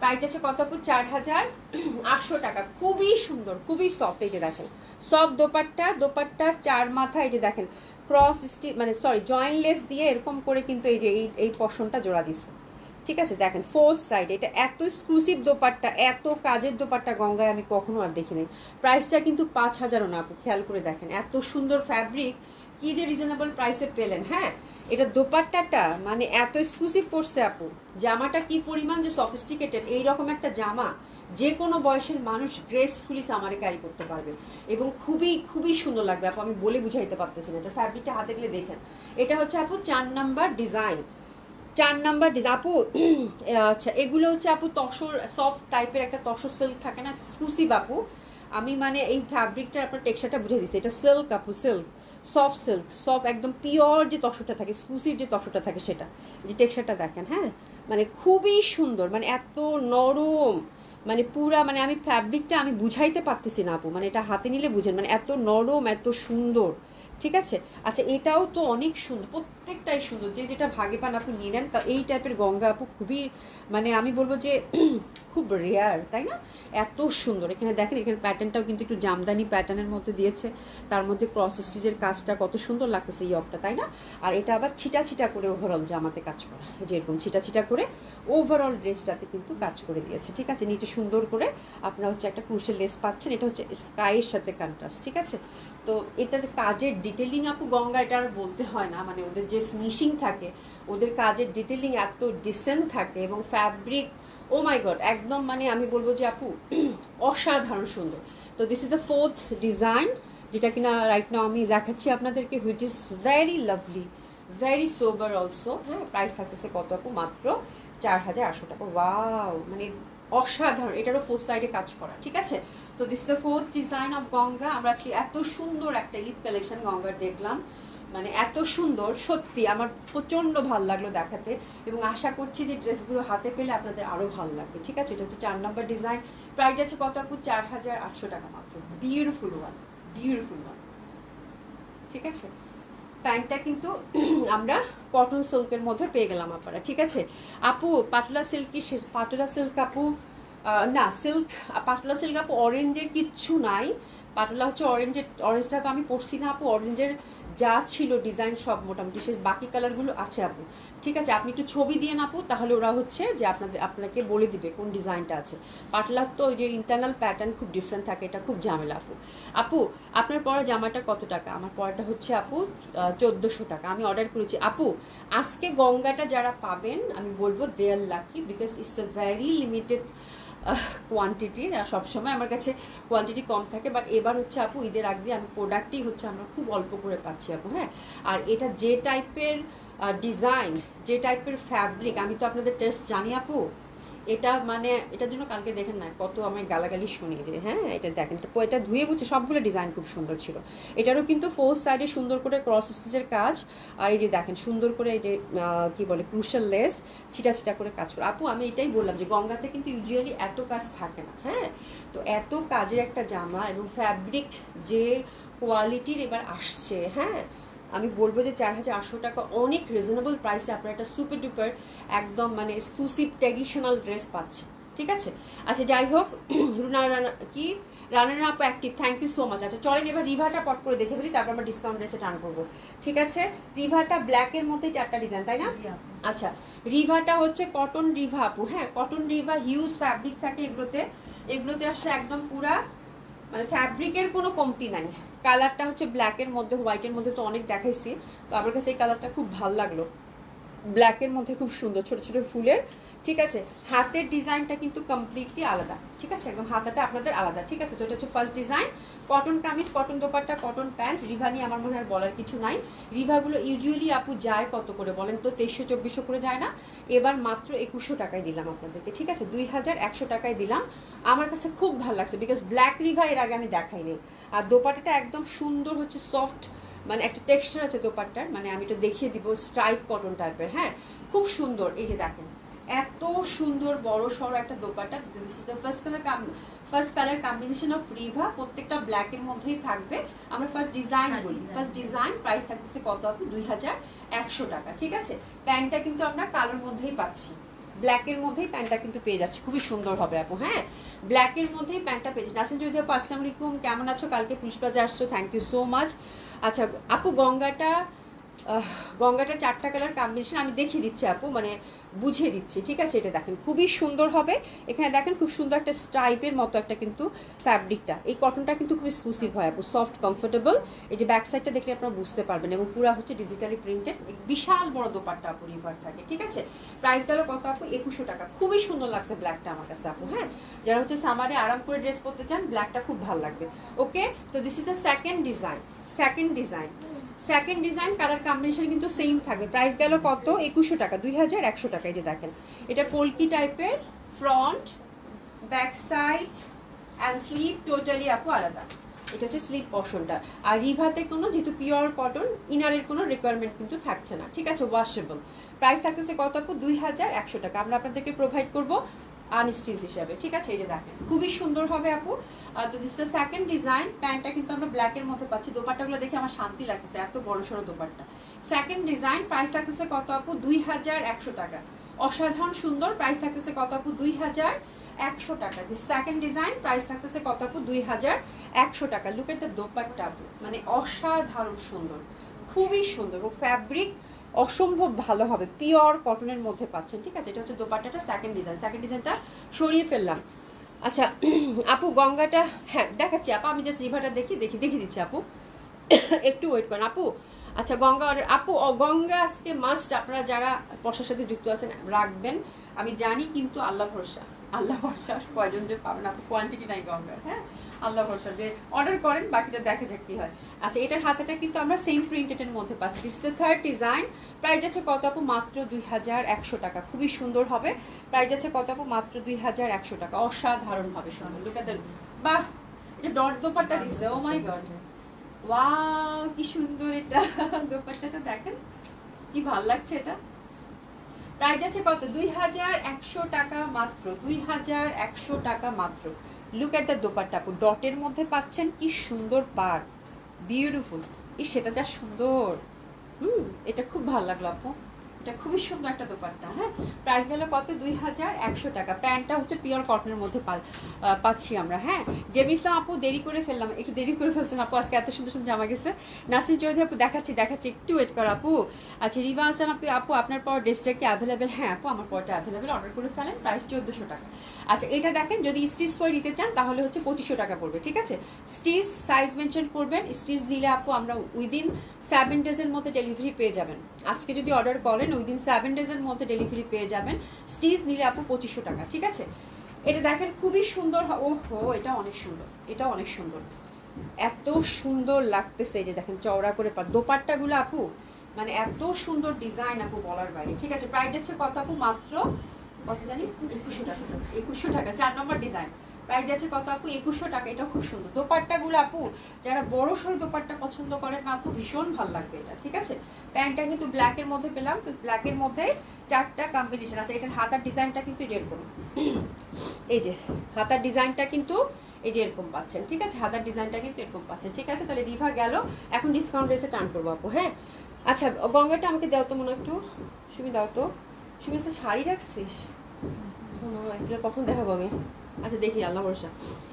S2: প্রাইস আছে কত আপু? 4800 টাকা। খুবই সুন্দর, খুবই সফট। এই যে দেখেন সফট দোপাট্টা, দোপাট্টার 4 মাথা এই যে দেখেন ক্রস স্টিচ, মানে সরি জয়েন্ট লেস দিয়ে এরকম করে কিন্তু এই যে এই পোর্শনটা জোড়া দিচ্ছে, ঠিক আছে। দেখেন ফোর্থ সাইড, এটা এত এক্সক্লুসিভ দোপাট্টা, এত কাজের দোপাট্টা গঙ্গায় আমি কখনো আর দেখি নাই। প্রাইসটা কিন্তু 5000ও না আপু, খেয়াল করে দেখেন এত সুন্দর ফ্যাব্রিক, কি যে রিজনেবল প্রাইসে পেলেন। হ্যাঁ, এটা দোপাট্টাটা মানে এত এক্সক্লুসিভ করছে আপু, জামাটা কি পরিমাণ যে সফিস্টিকেটেড, এইরকম একটা জামা যে কোনো বয়সের মানুষ গ্রেসফুলি সামারে ক্যারি করতে পারবে, এবং খুবই খুবই সুন্দর লাগবে আপু। আমি বলে বুঝাইতে পারতেছি না, এটা ফ্যাব্রিকটা হাতে গেলে দেখেন। এটা হচ্ছে আপু 4 নাম্বার ডিজাইন, 4 নাম্বার ডিজাইন আপু। আচ্ছা, এগুলো হচ্ছে আপু তসর সফট টাইপের একটা তসর সিল্ক থাকে না, এক্সক্লুসিভ আপু। আমি মানে এই ফ্যাব্রিকটা আপনার টেক্সচারটা বুঝে দিচ্ছি, এটা সিল্ক আপু, সিল্ক, সফট সিল্ক, সফট একদম পিওর যে তসরটা থাকে, এক্সক্লুসিভ যে তসরটা থাকে সেটা, যে টেক্সচারটা দেখেন, হ্যাঁ মানে খুবই সুন্দর, মানে এত নরম, মানে পুরা মানে আমি ফ্যাব্রিকটা আমি বুঝাইতে পারতেছি না আপু, মানে এটা হাতে নিলে বুঝেন, মানে এত নরম, এত সুন্দর, ঠিক আছে। আচ্ছা, এটাও তো অনেক সুন্দর, প্রত্যেকটাই সুন্দর, যে যেটা ভাগে পান আপু নিয়ে নেন। তা এই টাইপের গঙ্গা আপু খুবই মানে আমি বলবো যে খুব রেয়ার, তাই না? এত সুন্দর। এখানে দেখেন, এখানে প্যাটার্নটাও কিন্তু একটু জামদানি প্যাটার্নের মধ্যে দিয়েছে, তার মধ্যে ক্রস স্টিচের কাজটা কত সুন্দর লাগতেছে ইয়কটা, তাই না? আর এটা আবার ছিটা ছিটা করে ওভারঅল জামাতে কাজ করা, যেরকম ছিটা ছিটা করে ওভারঅল ড্রেসটাতে কিন্তু কাজ করে দিয়েছে, ঠিক আছে। নিচে সুন্দর করে আপনারা হচ্ছে একটা ক্রুশের লেস পাচ্ছেন, এটা হচ্ছে স্কাইয়ের সাথে কন্ট্রাস্ট, ঠিক আছে। তো এটার কাজের ডিটেলিং আপু গঙ্গা, এটা আর বলতে হয় না, মানে ওদের যে ফিনিশিং থাকে, ওদের কাজের ডিটেলিং এত ডিসেন্ট থাকে, এবং ফ্যাব্রিক ও মাই গড একদম মানে আমি বলবো যে আপু অসাধারণ সুন্দর। তো this is the fourth design, যেটা কিনা রাইট নাও আমি দেখাচ্ছি আপনাদেরকে, which is very lovely, very sober also. হ্যাঁ, প্রাইস থাকতেছে কত আপু? মাত্র 4800 টাকা। ওয়াও, মানে অসাধারণ। এটারও ফোর্থ সাইডে কাজ করা, ঠিক আছে। তো this the fourth design of Ganga. আমরা আজকে এত সুন্দর একটা ঈদ কালেকশন গঙ্গার দেখলাম, মানে এত সুন্দর, সত্যি আমার প্রচন্ড ভালো লাগলো দেখাতে, এবং আশা করছি যে ড্রেসগুলো হাতে পেলে আপনাদের আরো ভালো লাগবে, ঠিক আছে। এটা হচ্ছে 4 নাম্বার ডিজাইন। প্রাইস আছে কত আপু? 4800 টাকা মাত্র। বিউটিফুল ওয়ান, বিউটিফুল ওয়ান, ঠিক আছে। প্যান্টটা কিন্তু আমরা কটন সিল্কের মধ্যে পেয়ে গেলাম আপনারা, ঠিক আছে। আপু পাতলা সিল্ক, পাতলা সিল্ক আপু না, সিল্ক পাতলা সিল্ক আপু অরেঞ্জের কিচ্ছু নাই। পাতলা হচ্ছে অরেঞ্জের, অরেঞ্জটা তো আমি পরছি না আপু, অরেঞ্জের যা ছিল ডিজাইন সব মোটামুটি সে বাকি কালারগুলো আছে আপু, ঠিক আছে। আপনি একটু ছবি দিয়ে আপু, তাহলে ওরা হচ্ছে যে আপনাকে বলে দিবে কোন ডিজাইনটা আছে। পাতলার তো ওই যে ইন্টারনাল প্যাটার্ন খুব ডিফারেন্ট থাকে, এটা খুব ঝামেলা আপু। আপু আপনার পরা জামাটা কত টাকা? আমার পরাটা হচ্ছে আপু 1400 টাকা, আমি অর্ডার করেছি আপু। আজকে গঙ্গাটা যারা পাবেন আমি বলবো they are lucky, because it's a very limited quantity. সবসময় আমার কাছে কোয়ান্টিটি কম থাকে, বাট এবার হচ্ছে আপু ঈদের আগে আমি প্রোডাক্টই হচ্ছে আমরা খুব অল্প করে পাচ্ছি আপু। হ্যাঁ, আর এটা যে টাইপের ডিজাইন, যে টাইপের ফ্যাব্রিক, আমি তো আপনাদের টেস্ট জানি আপু। এটা মানে এটার জন্য কালকে দেখেন না কত আমি গালাগালি শুনি যে হ্যাঁ এটা দেখেন, এটা ধুয়ে বুঝছে, সবগুলো ডিজাইন খুব সুন্দর ছিল। এটারও কিন্তু ফোর্থ সাইডে সুন্দর করে ক্রস স্টিচের কাজ, আর এই যে দেখেন সুন্দর করে এই যে কি বলে ক্রুশাল লেস ছিটা ছিটা করে কাজ করে। আপু আমি এটাই বললাম যে গঙ্গাতে কিন্তু ইউজুয়ালি এত কাজ থাকে না। হ্যাঁ, তো এত কাজের একটা জামা এবং ফ্যাব্রিক যে কোয়ালিটির এবার আসছে, হ্যাঁ আমি বলবো যে 4800 টাকা অনেক রিজনেবল প্রাইসে আপনারা একটা সুপার ডুপার একদম মানে এক্সক্লুসিভ ট্র্যাডিশনাল ড্রেস পাচ্ছেন, ঠিক আছে। আচ্ছা যাই হোক, runner up active, thank you so much. আচ্ছা চলেন এবার রিভাটা পট করে দেখে ফেলি, তারপর আমরা ডিসকাউন্ট ড্রেসে টান করবো, ঠিক আছে। রিভাটা ব্ল্যাকের মধ্যে 4টা ডিজাইন, তাই না? আচ্ছা, রিভাটা হচ্ছে কটন রিভা আপু। হ্যাঁ, কটন রিভা, হিউজ ফ্যাব্রিক থাকে এগুলোতে, এগুলোতে আসলে একদম পুরা মানে ফ্যাব্রিকের কোনো কমতি নাই। কালারটা হচ্ছে ব্ল্যাকের মধ্যে, হোয়াইটের মধ্যে তো অনেক দেখাইছি, তো আমার কাছে এই কালারটা খুব ভালো লাগলো। ব্ল্যাকের মধ্যে খুব সুন্দর ছোট ছোট ফুলের, ঠিক আছে। হাতের ডিজাইনটা কিন্তু কমপ্লিটলি আলাদা, ঠিক আছে, একদম হাতাটা আপনাদের আলাদা, ঠিক আছে। তো এটা হচ্ছে first design, cotton kameez, cotton dupatta, cotton pant. Riva নিয়ে আমার মনে হয় বলার কিছু নাই। রিভাগুলো ইউজুয়ালি আপু যায় কত করে বলেন তো? 2300-2400 করে যায় না? এবার মাত্র 2100 টাকায় দিলাম আপনাদেরকে, ঠিক আছে, 2100 টাকায় দিলাম। আমার কাছে খুব ভালো লাগছে, বিকজ ব্ল্যাক রিভা এর আগে আমি দেখাইনি। আর দোপাট্টাটা একদম সুন্দর হচ্ছে, সফট, মানে একটা টেক্সচার আছে দোপাট্টার, মানে আমি এটা দেখিয়ে দিব, স্ট্রাইপ কটন টাইপের, হ্যাঁ, খুব সুন্দর। এই যে দেখেন এত সুন্দর বড় সড়ো একটা dupatta. This is the first colour combination of Riva, প্রত্যেকটা ব্ল্যাকের মধ্যেই থাকবে। আমরা ফার্স্ট ডিজাইন বলি, ফার্স্ট ডিজাইন প্রাইস থাকতেছে কত আপু? 2100 টাকা, ঠিক আছে। প্যান্টটা কিন্তু আমরা কালোর মধ্যেই পাচ্ছি, ব্ল্যাকের মধ্যেই প্যান্টটা কিন্তু পেয়ে যাচ্ছি, খুবই সুন্দর হবে আপু, হ্যাঁ, ব্ল্যাকের মধ্যেই প্যান্টটা পেয়ে যাচ্ছি। নাসিন যদি আপু আসসালামু আলাইকুম, কেমন আছো? কালকে পুষ্পাজা আসছো, থ্যাংক ইউ সো মাচ। আচ্ছা আপু গঙ্গাটা 4টা কালার কম্বিনেশন আমি দেখিয়ে দিচ্ছি আপু, মানে বুঝিয়ে দিচ্ছি, ঠিক আছে। এটা দেখেন খুবই সুন্দর হবে। এখানে দেখেন খুব সুন্দর একটা স্ট্রাইপের মতো একটা কিন্তু ফ্যাব্রিকটা, এই কটনটা কিন্তু খুব এক্সক্লুসিভ হয় আপু, সফট কমফোর্টেবল। এই যে ব্যাক সাইডটা দেখলে আপনারা বুঝতে পারবেন, এবং পুরো হচ্ছে ডিজিটালি প্রিন্টেড, বিশাল বড় দোপাট্টা আপু রিভার থাকে, ঠিক আছে। প্রাইস গেল কত আপু? 2100 টাকা। খুবই সুন্দর লাগছে ব্ল্যাকটা আমার কাছে আপু, হ্যাঁ, যারা হচ্ছে সামারে আরাম করে ড্রেস পরতে চান ব্ল্যাকটা খুব ভালো লাগবে। ওকে, তো this is the second design colour combination কিন্তু সেম থাকবে। প্রাইস গেল কত? 2100 টাকা, 2100 টাকা। এটা দেখেন, এটা কলকি টাইপের, front, back side and sleeve totally আপু আলাদা। এটা হচ্ছে স্লিভ পোর্শনটা। আর রিভাতে কোনো, যেহেতু পিওর কটন, ইনারের কোনো রিকোয়ারমেন্ট কিন্তু থাকছে না, ঠিক আছে, ওয়াশেবল। প্রাইস থাকতেছে কত আপু? 2100 টাকা। আমরা আপনাদেরকে প্রোভাইড করবো আনস্টিচ হিসাবে, ঠিক আছে। এই যে দেখেন খুবই সুন্দর হবে আপু। তো দিস দ্য সেকেন্ড ডিজাইন। প্যান্টটা কিন্তু আমরা ব্ল্যাকের মধ্যে পাচ্ছি। দোপাট্টাগুলো দেখে আমার শান্তি লাগতেছে, এত বড় সড়ো দোপাট্টা। সেকেন্ড ডিজাইন, প্রাইস থাকতেছে কত আপু? 2100 টাকা। অসাধারণ সুন্দর। প্রাইস থাকতেছে কত আপু? 2100 টাকা। দিস সেকেন্ড ডিজাইন, প্রাইস থাকতেছে কত আপু? 2100 টাকা। লুক এট দ্য দোপাট্টা আপু, মানে অসাধারণ সুন্দর, খুবই সুন্দর, ও ফ্যাব্রিক অসম্ভব ভালো হবে, পিওর কটনের মধ্যে পাচ্ছেন, ঠিক আছে। এটা হচ্ছে দোপাট্টাটা সেকেন্ড ডিজাইনটা সরিয়ে ফেললাম। আচ্ছা আপু গঙ্গাটা, হ্যাঁ দেখাচ্ছি আপু, আমি জাস্ট রিভারটা দেখি দিচ্ছি আপু, একটু ওয়েট করেন আপু। আচ্ছা গঙ্গা আপু, গঙ্গা আজকে মাস্ট, আপনারা যারা বর্ষার সাথে যুক্ত আছেন রাখবেন, আমি জানি, কিন্তু আল্লাহ ভরসা কয়জন যে পাবেন আপু, কোয়ান্টিটি নাই গঙ্গার, হ্যাঁ, আল্লাহ ভরসা, যে অর্ডার করেন, বাকিটা দেখা যাক কি হয়। আচ্ছা এটার হাতাটা কিন্তু আমরা সেম প্রিন্টেডের মধ্যে পাচ্ছি। This the third design. Price আছে কত আপু? মাত্র 2100 টাকা। খুবই সুন্দর হবে। প্রাইস আছে কত আপু? মাত্র 2100 টাকা। অসাধারণ হবে সুন্দর। লুক এট দ্য, বাহ, এটা ডট দোপাট্টা দিচ্ছে, ও মাই গড, ওয়াও কি সুন্দর এটা দোপাট্টাটা দেখেন, কি ভালো লাগছে এটা। প্রাইস আছে কত? 2100 টাকা মাত্র, 2100 টাকা মাত্র। লুক এট দ্য দোপাট্টা আপু, ডটের মধ্যে পাচ্ছেন, কি সুন্দর পার, বিউটিফুল। সেটা যা সুন্দর, এটা খুব ভালো লাগলো আপু, এটা খুবই সুন্দর একটা দোপাট্টা, হ্যাঁ। প্রাইস গেল কত? 2100 টাকা। প্যান্টটা হচ্ছে পিওর কটনের মধ্যে পাচ্ছি আমরা, হ্যাঁ। জেবিসা আপু দেরি করে ফেললাম, একটু দেরি করে ফেলছেন আপু, আজকে এত সুন্দর সুন্দর জামা গেছে। নাসির চৌধুরী আপু দেখাচ্ছি, একটু ওয়েট কর আপু। আচ্ছা রিবা হাসান আপু আপনার পর ড্রেসটা কি অ্যাভেলেবেল? হ্যাঁ আপু আমার পরটা অ্যাভেলেবেল, অর্ডার করে ফেলেন। প্রাইস 1400 টাকা। আচ্ছা এটা দেখেন, যদি স্টিচ করে নিতে চান তাহলে হচ্ছে 2500 টাকা পড়বে, ঠিক আছে। স্টিচ সাইজ মেনশন করবেন, স্টিচ দিলে আপু আমরা উইদিন 7 ডেজের মধ্যে ডেলিভারি পেয়ে যাবেন। আজকে যদি অর্ডার করেন উইদিন 7 ডেজের মধ্যে ডেলিভারি পেয়ে যাবেন। স্টিচ নিলে আপু 2500 টাকা, ঠিক আছে। এটা দেখেন খুবই সুন্দর, ওহো এটা অনেক সুন্দর, এটা অনেক সুন্দর, এত সুন্দর লাগতেছে। এই যে দেখেন চওড়া করে দোপাট্টাগুলো আপু, মানে এত সুন্দর ডিজাইন আপু বলার বাইরে, ঠিক আছে। প্রাইস আছে কত আপু? মাত্র কত জানি? 2100 টাকা। 2100 টাকা, 4 নম্বর ডিজাইন। প্রাইস আছে কত আপু? 2100 টাকা। এটা খুব সুন্দর দোপাট্টাগুলো আপু, যারা বড় সড়ো দোপাট্টা পছন্দ করেন না আপু, ভীষণ ভালো লাগবে এটা, ঠিক আছে। প্যান্টটা কিন্তু ব্ল্যাকের মধ্যে পেলাম, তো ব্ল্যাকের মধ্যে 4টা কম্বিনেশন আছে। এটার হাতার ডিজাইনটা কিন্তু এরকম, এই যে হাতার ডিজাইনটা কিন্তু এই যে এরকম পাচ্ছেন, ঠিক আছে। হাতার ডিজাইনটা কিন্তু এরকম পাচ্ছেন, ঠিক আছে। তাহলে রিভা গেল, এখন ডিসকাউন্ট রেসে টার্ন করবো আপু, হ্যাঁ। আচ্ছা গঙ্গাটা আমাকে দাও তো, মনে একটু সুমি দাও তো। সুমি শাড়ি রাখছিস, এগুলো কখন দেখাবো আমি? আচ্ছা দেখি, আল্লাহ ভরসা।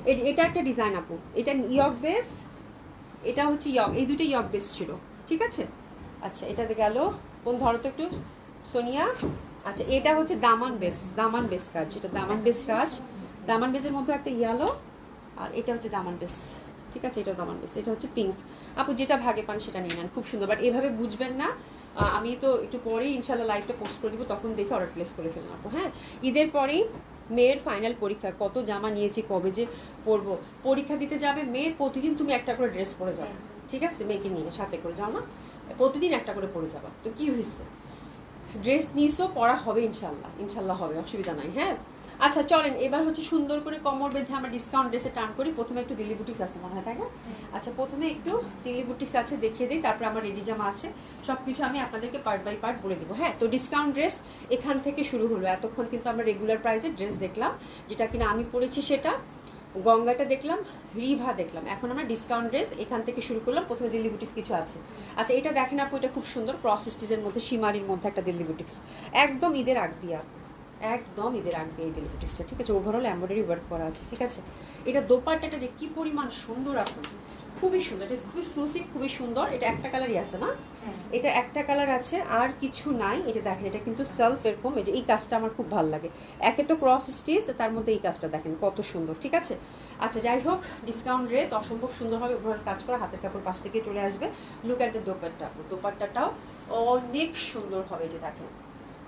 S2: এই যে এটা একটা ডিজাইন আপু, এটা ইয়ক বেস, এটা হচ্ছে ইয়ক, এই দুটো ইয়ক বেস ছিল, ঠিক আছে। আচ্ছা এটাতে গেল, কোন ধরো তো একটু সোনিয়া। আচ্ছা এটা হচ্ছে দামান বেস কাজ, এটা দামান বেস কাজ, দামান বেসের মধ্যে একটা ইয়ালো, আর এটা হচ্ছে দামান বেস, ঠিক আছে। এটাও দামান বেস, এটা হচ্ছে পিঙ্ক। আপু যেটা ভাগে পান সেটা নিয়ে নেন, খুব সুন্দর। বাট এভাবে বুঝবেন না, আমি তো একটু পরেই ইনশাল্লাহ লাইভটা পোস্ট করে দিব, তখন দেখে অর্ডার প্লেস করে ফেললাম আপু। হ্যাঁ, ঈদের পরেই মেয়ের ফাইনাল পরীক্ষা, কত জামা নিয়েছি, কবে যে পরবো। পরীক্ষা দিতে যাবে মেয়ে, প্রতিদিন তুমি একটা করে ড্রেস পরে যাও, ঠিক আছে? মেয়েকে নিয়ে সাথে করে যাও না, প্রতিদিন একটা করে পরে যাবা, তো কি হয়েছে? ড্রেস নিসও, পরা হবে ইনশাল্লাহ, ইনশাল্লাহ হবে, অসুবিধা নাই। হ্যাঁ, আচ্ছা চলেন এবার হচ্ছে সুন্দর করে কোমর বেঁধে আমরা ডিসকাউন্ট ড্রেসে টার্ন করি। প্রথমে একটু দিল্লি বুটিক্স আছে মনে হয়, তাই না? আচ্ছা প্রথমে একটু দিল্লি বুটিক্স আছে দেখিয়ে দিই, তারপর আমার রেডি জামা আছে, সবকিছু আমি আপনাদেরকে পার্ট বাই পার্ট বলে দেবো। হ্যাঁ, তো ডিসকাউন্ট ড্রেস এখান থেকে শুরু হলো। এতক্ষণ কিন্তু আমরা রেগুলার প্রাইসে ড্রেস দেখলাম, যেটা কিনা আমি পরেছি সেটা, গঙ্গাটা দেখলাম, রিভা দেখলাম, এখন আমরা ডিসকাউন্ট ড্রেস এখান থেকে শুরু করলাম। প্রথমে দিল্লি বুটিক্স কিছু আছে। আচ্ছা এটা দেখেন আপু, এটা খুব সুন্দর ক্রস স্টিচের মধ্যে, সীমারির মধ্যে একটা দিল্লি বুটিক্স, একদম ঈদের আগ দিয়া, একদম ঈদের আগ দিয়ে এই দিল্লি বুটিক্সটা, ঠিক আছে? ওভারঅল এমব্রয়ডারি ওয়ার্ক করা আছে, ঠিক আছে? এটা দোপাট্টাটা যে কি পরিমাণ সুন্দর আপু, খুবই সুন্দর, এটা খুবই স্মুসি, খুবই সুন্দর। এটা একটা কালারই আছে না? এটা একটা কালার আছে, আর কিছু নাই। এটা দেখেন, এটা কিন্তু সেলফ এরকম, এই কাজটা আমার খুব ভালো লাগে। একে তো ক্রস স্টিচ, তার মধ্যে এই কাজটা দেখেন কত সুন্দর, ঠিক আছে? আচ্ছা যাই হোক, ডিসকাউন্ট ড্রেস অসম্ভব সুন্দরভাবে ওভারঅল কাজ করা, হাতের কাপড় পাশ থেকে চলে আসবে। লুক অ্যাট দ্য দোপাট্টা, দোপাট্টাটাও অনেক সুন্দর হবে। এই যে দেখেন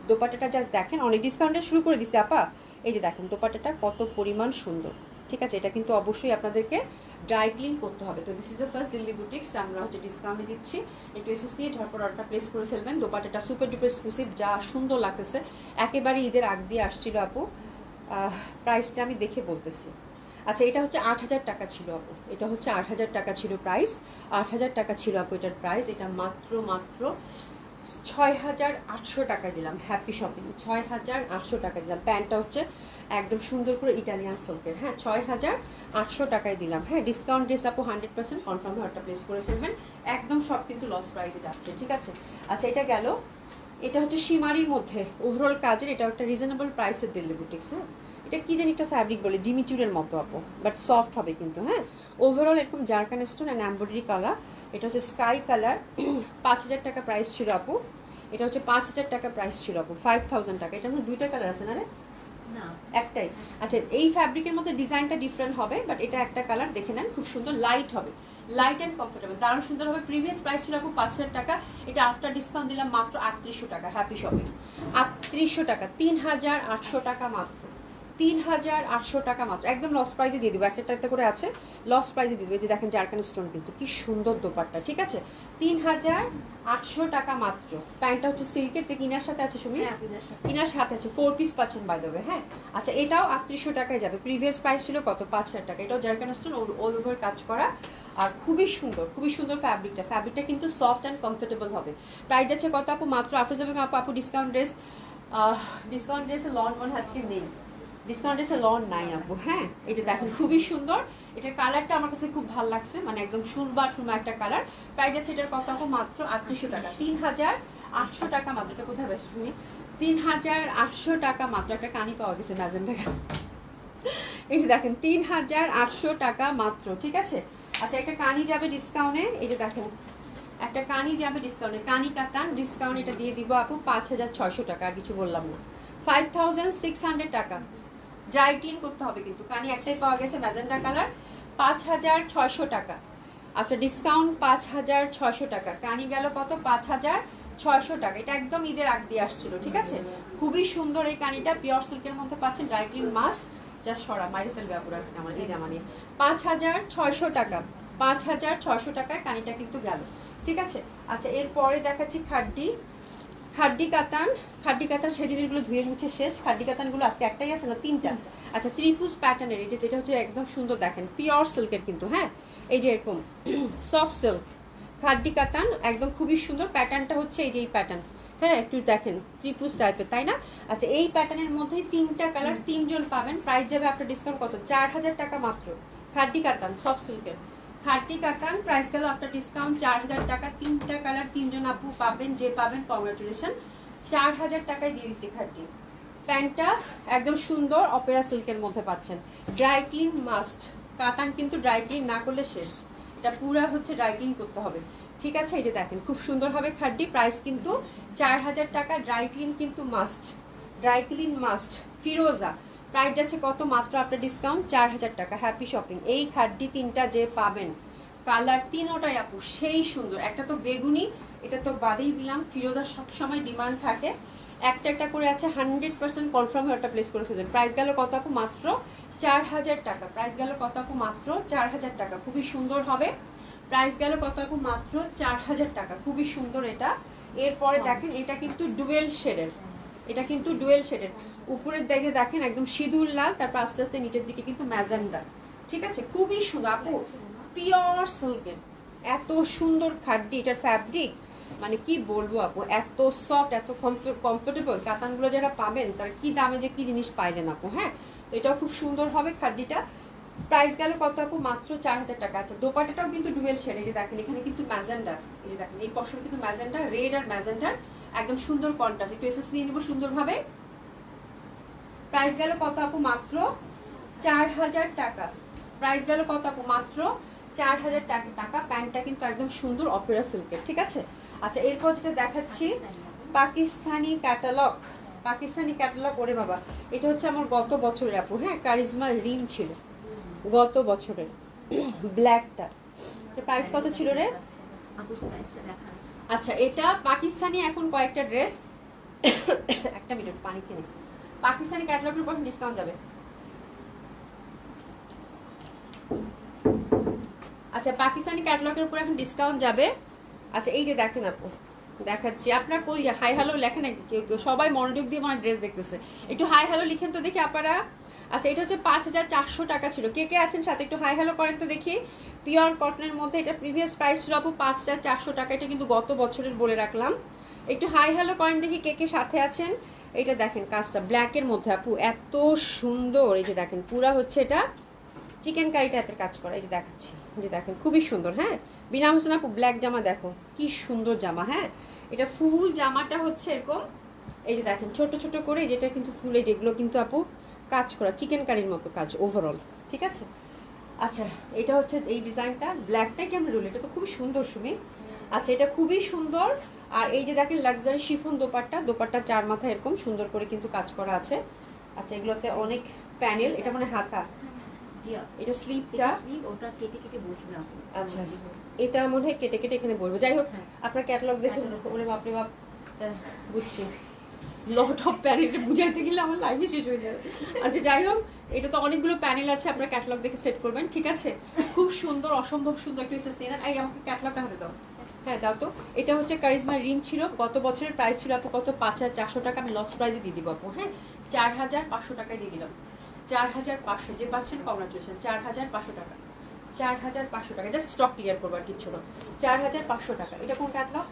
S2: দোপাট্টাটা, জাস্ট দেখেন, অনেক ডিসকাউন্টে শুরু করে দিছে আপা। এই যে দেখেন দোপাট্টাটা কত পরিমাণ সুন্দর, ঠিক আছে? এটা কিন্তু অবশ্যই আপনাদেরকে ড্রাই ক্লিন করতে হবে। তো this is the first Delhi boutiques, আমরা হচ্ছে ডিসকাউন্টে দিচ্ছি, একটু এসএস নিয়ে ঝটপট অর্ডারটা প্লেস করে ফেলবেন। দোপাট্টাটা সুপার ডুপার এক্সক্লুসিভ, যা সুন্দর লাগতেছে, একেবারে ঈদের আগ দিয়ে আসছিল আপু। প্রাইসটা আমি দেখে বলতেছি। আচ্ছা এটা হচ্ছে 8,000 টাকা ছিল আপু, এটা হচ্ছে 8,000 টাকা ছিল প্রাইস, 8,000 টাকা ছিল আপু এটার প্রাইস। এটা মাত্র 6,800 টাকা দিলাম, হ্যাপি শপিং, 6,800 টাকা দিলাম। প্যান্টটা হচ্ছে একদম সুন্দর করে ইটালিয়ান সিল্কের। হ্যাঁ, 6,800 টাকায় দিলাম। হ্যাঁ, ডিসকাউন্ট ড্রেস আপু 100% কনফার্ম অর্ডারটা প্লেস করে ফেলবেন, একদম সব কিন্তু লস প্রাইসে যাচ্ছে, ঠিক আছে? আচ্ছা এটা গেল, এটা হচ্ছে সীমারির মধ্যে ওভারঅল কাজের, এটা একটা রিজনেবল প্রাইসের দিল্লি বুটিক্স। হ্যাঁ, এটা কি জানি একটা ফ্যাব্রিক বলে, জিমিচুরের মতো আপু, বাট সফট হবে কিন্তু। হ্যাঁ, ওভারঅল এরকম zircon stone and embroidery colour. এটা হচ্ছে স্কাই কালার, 5,000 টাকা প্রাইস ছিল আপু। এটা হচ্ছে 5,000 টাকা প্রাইস ছিল আপু, 5,000 টাকা। এটার মধ্যে দুইটা কালার আছে না রে? না, একটাই। আচ্ছা এই ফ্যাব্রিকের মধ্যে ডিজাইনটা ডিফারেন্ট হবে, বাট এটা একটা কালার, দেখে নেন, খুব সুন্দর, লাইট হবে, লাইট অ্যান্ড কমফোর্টেবল, দারুণ সুন্দর হবে। প্রিভিয়াস প্রাইস ছিল আপু 5,000 টাকা, এটা আফটার ডিসকাউন্ট দিলাম মাত্র 3,800 টাকা, হ্যাপি শপিং, 3,800 টাকা, 3,800 টাকা মাত্র, 3,800 টাকা মাত্র, একদম লস প্রাইজে দিয়ে দিব। একটা একটা করে আছে, লস প্রাইজে দিয়ে দেবো। এই যে দেখেন জারকান স্টোন, কিন্তু কি সুন্দর দোপাট্টা, ঠিক আছে? 3,800 টাকা মাত্র। প্যান্টটা হচ্ছে সিল্কের, কিনার সাথে আছে সুমি, কিনার সাথে আছে, 4 পিস পাচ্ছেন বাই দ্য ওয়ে। হ্যাঁ, আচ্ছা এটাও 3,800 টাকায় যাবে। প্রিভিয়াস প্রাইস ছিল কত? 5,000 টাকা। এটাও জারকান স্টোন, অল ওভার কাজ করা, আর খুবই সুন্দর, খুবই সুন্দর ফ্যাব্রিকটা। ফ্যাব্রিকটা কিন্তু সফট অ্যান্ড কমফোর্টেবল হবে। প্রাইস আছে কত আপু? মাত্র আফরোজ এবং আপু ডিসকাউন্ট ড্রেসে লন মনে আজকে নেই, ডিসকাউন্ট ড্রেসে লন নাই আপু। হ্যাঁ, এটা দেখেন খুবই সুন্দর, এটার কালারটা আমার কাছে খুব ভালো লাগছে, মানে একদম সুন্দর সুন্দর একটা কালার। প্রাইস আছে এটার কত আপু? মাত্র 3,800 টাকা, 3,800 টাকা মাত্র। এটা কোথায় বেশ তুমি? 3,800 টাকা মাত্র। একটা কানি পাওয়া গেছে ম্যাজেন্টা, এই যে দেখেন 3,800 টাকা মাত্র, ঠিক আছে? আচ্ছা একটা কানি যাবে ডিসকাউন্টে, এই যে দেখেন একটা কানি যাবে ডিসকাউন্টে, কানি কাতান ডিসকাউন্ট, এটা দিয়ে দিব আপু 5,600 টাকা, আর কিছু বললাম না, 5,600 টাকা। ড্রাই ক্লিন করতে হবে কিন্তু, কানি একটাই পাওয়া গেছে ম্যাজেন্টা কালার, 5,600 টাকা আফটার ডিসকাউন্ট, 5,600 টাকা। কানি গেল কত? 5,600 টাকা। এটা একদম ঈদের আগ দিয়ে আসছিল, ঠিক আছে? খুবই সুন্দর এই কানিটা, পিওর সিল্কের মধ্যে পাচ্ছেন, ড্রাই ক্লিন মাস্ট, জাস্ট সরা মাইরে ফেলবে আপুর আজকে আমার এই জামা নিয়ে। 5,600 টাকা, 5,600 টাকায় কানিটা কিন্তু গেল, ঠিক আছে? আচ্ছা এরপরে দেখাচ্ছি খাড্ডি কাতান, খাড্ডি কাতান সেদিনগুলো ধুয়ে মুছে শেষ। খাড্ডি কাতানগুলো আজকে একটাই আছে না, 3টা। আচ্ছা ত্রিপুজ প্যাটার্নের, এটা হচ্ছে একদম সুন্দর, দেখেন পিওর সিল্কের কিন্তু। হ্যাঁ, এই যে এরকম সফট সিল্ক খাড্ডি কাতান, একদম খুবই সুন্দর। প্যাটার্নটা হচ্ছে এই যে এই প্যাটার্ন, হ্যাঁ একটু দেখেন ত্রিপুজ টাইপের, তাই না? আচ্ছা এই প্যাটার্নের মধ্যে 3টা কালার, 3জন পাবেন। প্রাইস যাবে আপনার ডিসকাউন্ট কত? 4,000 টাকা মাত্র। খাড্ডি কাতান সফট সিল্কের, খাড্ডি কাতান, প্রাইস গেল আফটার ডিসকাউন্ট 4,000 টাকা। 3টা কালার, 3জন আপু পাবেন, যে পাবেন কংগ্রাচুলেশন, 4,000 টাকায় দিয়ে দিচ্ছি খাড্ডি। প্যান্টটা একদম সুন্দর অপেরা সিল্কের মধ্যে পাচ্ছেন, ড্রাই ক্লিন মাস্ট। কাতান কিন্তু ড্রাই ক্লিন না করলে শেষ, এটা পুরা হচ্ছে ড্রাই ক্লিন করতে হবে, ঠিক আছে? এই যে দেখেন খুব সুন্দর হবে খাড্ডি, প্রাইস কিন্তু 4,000 টাকা। ড্রাই ক্লিন কিন্তু মাস্ট, ড্রাই ক্লিন মাস্ট। ফিরোজা, প্রাইস যাচ্ছে কত? মাত্র আপনার ডিসকাউন্ট 4,000 টাকা, হ্যাপি শপিং। এই খাড্ডি 3টা যে পাবেন কালার তিনোটাই আপু সেই সুন্দর। একটা তো বেগুনি, এটা তো বাদেই দিলাম, ফিরোজা সবসময় ডিমান্ড থাকে। একটা একটা করে আছে, 100% কনফার্ম হয়ে ওটা প্লেস করে ফেলবেন। প্রাইস গেল কত আপু? মাত্র 4000 টাকা। প্রাইস গেল কত আপু? মাত্র 4000 টাকা। খুবই সুন্দর হবে। প্রাইস গেল কত আপু? মাত্র 4000 টাকা। খুবই সুন্দর এটা। এরপরে দেখেন এটা কিন্তু ডুয়েল শেডের, এটা কিন্তু ডুয়েল শেডের। উপরের দিকে দেখেন একদম সিঁদুর লাল, তারপর আস্তে আস্তে নিচের দিকে কিন্তু ম্যাজেন্ডা। ঠিক আছে, খুবই সুন্দর আপু, পিওর সিল্কের। এত সুন্দর খাড্ডি এটার ফ্যাব্রিক, মানে কি বলবো আপু, এত সফট, এত কমফোর্টেবল। কাতানগুলো যারা পাবেন তারা কি দামে যে কি জিনিস পাইলেন আপু। হ্যাঁ, তো এটাও খুব সুন্দর হবে খাড্ডিটা। প্রাইস গেল কত আপু? মাত্র 4000 টাকা। আছে দোপাটাটাও কিন্তু ডুয়েল শেড, এই যে দেখেন এখানে কিন্তু ম্যাজেন্ডা, এই যে দেখেন এই পশন কিন্তু ম্যাজেন্ডা, রেড আর ম্যাজেন্ডার একদম সুন্দর কন্ট্রাস্ট। একটু এসএস নিয়ে নিব সুন্দরভাবে। প্রাইস গেল কত আপু? মাত্র 4000 টাকা। প্রাইস গেল কত আপু? মাত্র 4000 টাকা। প্যান্টটা কিন্তু একদম সুন্দর অপেরা সিল্কের। ঠিক আছে, আচ্ছা এরপর যেটা দেখাচ্ছি পাকিস্তানি ক্যাটালগ। পাকিস্তানি ক্যাটালগ, ওরে বাবা, এটা হচ্ছে আমার গত বছরের আপু। হ্যাঁ, কারিজমা রিম ছিল গত বছরের, ব্ল্যাকটা। প্রাইস কত ছিল রে? আচ্ছা এটা পাকিস্তানি, এখন কয়েকটা ড্রেস, একটা মিনিট পানি খেয়ে নিই। পাকিস্তানি ক্যাটালগের উপর ডিসকাউন্ট যাবে। আচ্ছা পাকিস্তানি ক্যাটালগের উপর এখন ডিসকাউন্ট যাবে। আচ্ছা এই যে দেখেন আপু, দেখাচ্ছি। আপনারা কই হাই হ্যালো লেখেন নাকি? কেউ কেউ সবাই মনোযোগ দিয়ে আমার ড্রেস দেখতেছে, একটু হাই হ্যালো লিখেন তো দেখি আপনারা। আচ্ছা এটা হচ্ছে 5400 টাকা ছিল। কে কে আছেন সাথে একটু হাই হ্যালো করেন তো দেখি। পিওর কটনের মধ্যে, এটা প্রিভিয়াস প্রাইস ছিল আপু 5400 টাকা। এটা কিন্তু গত বছরের বলে রাখলাম। একটু হাই হ্যালো করেন দেখি কে কে সাথে আছেন। এটা দেখেন কাজটা ব্ল্যাকের মধ্যে আপু, এত সুন্দর। এই যে দেখেন পুরা হচ্ছে এটা চিকেন কারি টাইপের কাজ করা। এই যে দেখাচ্ছি, যে দেখেন খুবই সুন্দর। হ্যাঁ, বিনা হোসেন আপু ব্ল্যাক জামা দেখো কি সুন্দর জামা। হ্যাঁ, এটা ফুল জামাটা হচ্ছে এরকম, এই যে দেখেন ছোট ছোট করে, যেটা কিন্তু ফুলে, যেগুলো কিন্তু আপু কাজ করা চিকেন কারির মতো কাজ ওভারঅল। ঠিক আছে, আচ্ছা এটা হচ্ছে এই ডিজাইনটা, ব্ল্যাকটাই কেমন রোল, এটা তো খুবই সুন্দর সুমি। আচ্ছা এটা খুবই সুন্দর। আর এই যে দেখেন লাক্সারি শিফন দোপাট্টা, দোপাট্টা চার মাথা এরকম সুন্দর করে কিন্তু কাজ করা আছে। আচ্ছা এগুলোতে অনেক প্যানেল, এটা মানে হাতা, এটা স্লিপটা,
S3: ওটা কেটে কেটে বসবে আপু।
S2: আচ্ছা এটা মনে হয় কেটে কেটে এখানে বলবো। যাই হোক আপনার ক্যাটালগ দেখুন। ওরে বাপরে বাপ, বুঝছি লট অফ প্যানেল বুঝাইতে গেলে আমার লাইফই শেষ হয়ে যাবে। আচ্ছা যাই হোক, এটা তো অনেকগুলো প্যানেল আছে, আপনার ক্যাটালগ দেখে সেট করবেন। ঠিক আছে, খুব সুন্দর, অসম্ভব সুন্দর একটা এসেস নিয়ে নেন। এই আমাকে ক্যাটালগটা হাতে দাও। হ্যাঁ দাও তো। এটা হচ্ছে কারিজমা রিং ছিল, গত বছরের প্রাইস ছিল আপু কত? 5400 টাকা। আমি লস প্রাইজে দিয়ে দিব আপু। হ্যাঁ, 4500 টাকায় দিয়ে দিলাম। 4500, যে পাচ্ছেন কংগ্রাচুলেশন। 4500 টাকা, 4500 টাকা। জাস্ট স্টক ক্লিয়ার করবার কিছু না। 4500 টাকা। এটা কোন ক্যাটালগ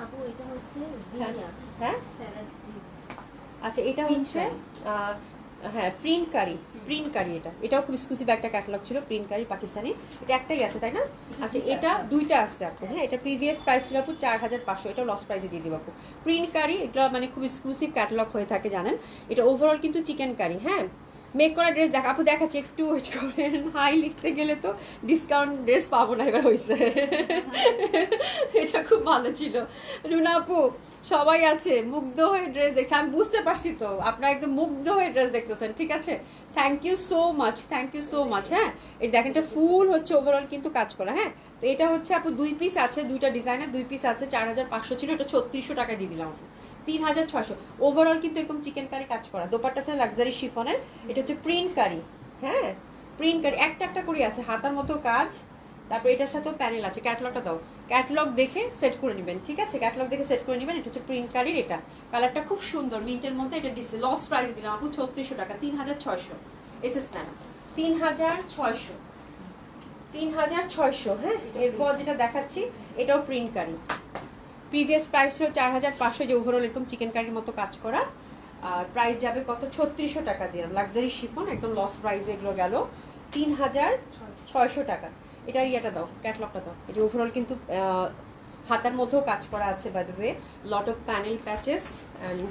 S3: আপু? এটা হচ্ছে
S2: হ্যাঁ,
S3: স্যালাড।
S2: আচ্ছা এটা হচ্ছে হ্যাঁ প্রিন্ট কারি, প্রিন্ট কারি। এটাও খুব এক্সক্লুসিভ একটা ক্যাটালগ ছিল, প্রিন্ট কারি পাকিস্তানি। এটা একটাই আছে তাই না? আচ্ছা এটা দুইটা আছে আপু। হ্যাঁ, এটা প্রিভিয়াস প্রাইস ছিল আপু 4500, এটা লস প্রাইসে দিয়ে দিব আপু। প্রিন্ট কারি এটা মানে খুব এক্সক্লুসিভ ক্যাটালগ হয়ে থাকে জানেন। এটা ওভারঅল কিন্তু চিকেন কারি। হ্যাঁ, মেক করা ড্রেস দেখ আপু, দেখাচ্ছি একটু ওয়েট করেন। হাই লিখতে গেলে তো ডিসকাউন্ট ড্রেস পাবো না, এবার হয়েছে। এটা খুব ভালো ছিল। রুনা আপু সবাই আছে মুগ্ধ হয়ে ড্রেস দেখছে, আমি বুঝতে পারছি তো আপনারা একদম মুগ্ধ হয়ে ড্রেস দেখতেছেন। ঠিক আছে, thank you so much, thank you so much. হ্যাঁ, এই দেখেন এটা ফুল হচ্ছে ওভারঅল কিন্তু কাজ করা। হ্যাঁ, তো এটা হচ্ছে আপু 2 পিস আছে, দুইটা ডিজাইনের 2 পিস আছে। 4500 ছিল, এটা 3600 টাকায় দিয়ে দিলাম আপু। 3600 ওভারঅল কিন্তু এরকম চিকেন কারি কাজ করা। দোপাট্টাটা লাক্সারি শিফনের, এটা হচ্ছে প্রিন্ট কারি। হ্যাঁ, প্রিন্ট কারি একটা একটা করে আছে, হাতার মতো কাজ। তারপর এটার সাথেও প্যানেল আছে। ক্যাটালগটা দাও, ক্যাটালগ দেখে সেট করে নেবেন। ঠিক আছে, ক্যাটালগ দেখে সেট করে নেবেন। এটা হচ্ছে প্রিন্ট কারির, এটা কালারটা খুব সুন্দর মিন্টের মধ্যে। এটা লস প্রাইস দিলাম আপু 3600 টাকা। 3600 এসএস নেন, 3600, 3600। হ্যাঁ, এরপর যেটা দেখাচ্ছি এটাও প্রিন্ট কারি। প্রিভিয়াস প্রাইস ছিল 4500, যে ওভারঅল এরকম চিকেন কারির মতো কাজ করা। আর প্রাইস যাবে কত? 3600 টাকা দিলাম। লাক্সারি শিফন, একদম লস প্রাইসে এগুলো গেল 3600 টাকা। এটার ইয়েটা দাও, ক্যাটালগটা দাও। এই যে ওভারঅল কিন্তু হাতার মধ্যেও কাজ করা আছে, by the way lot of panel patches. And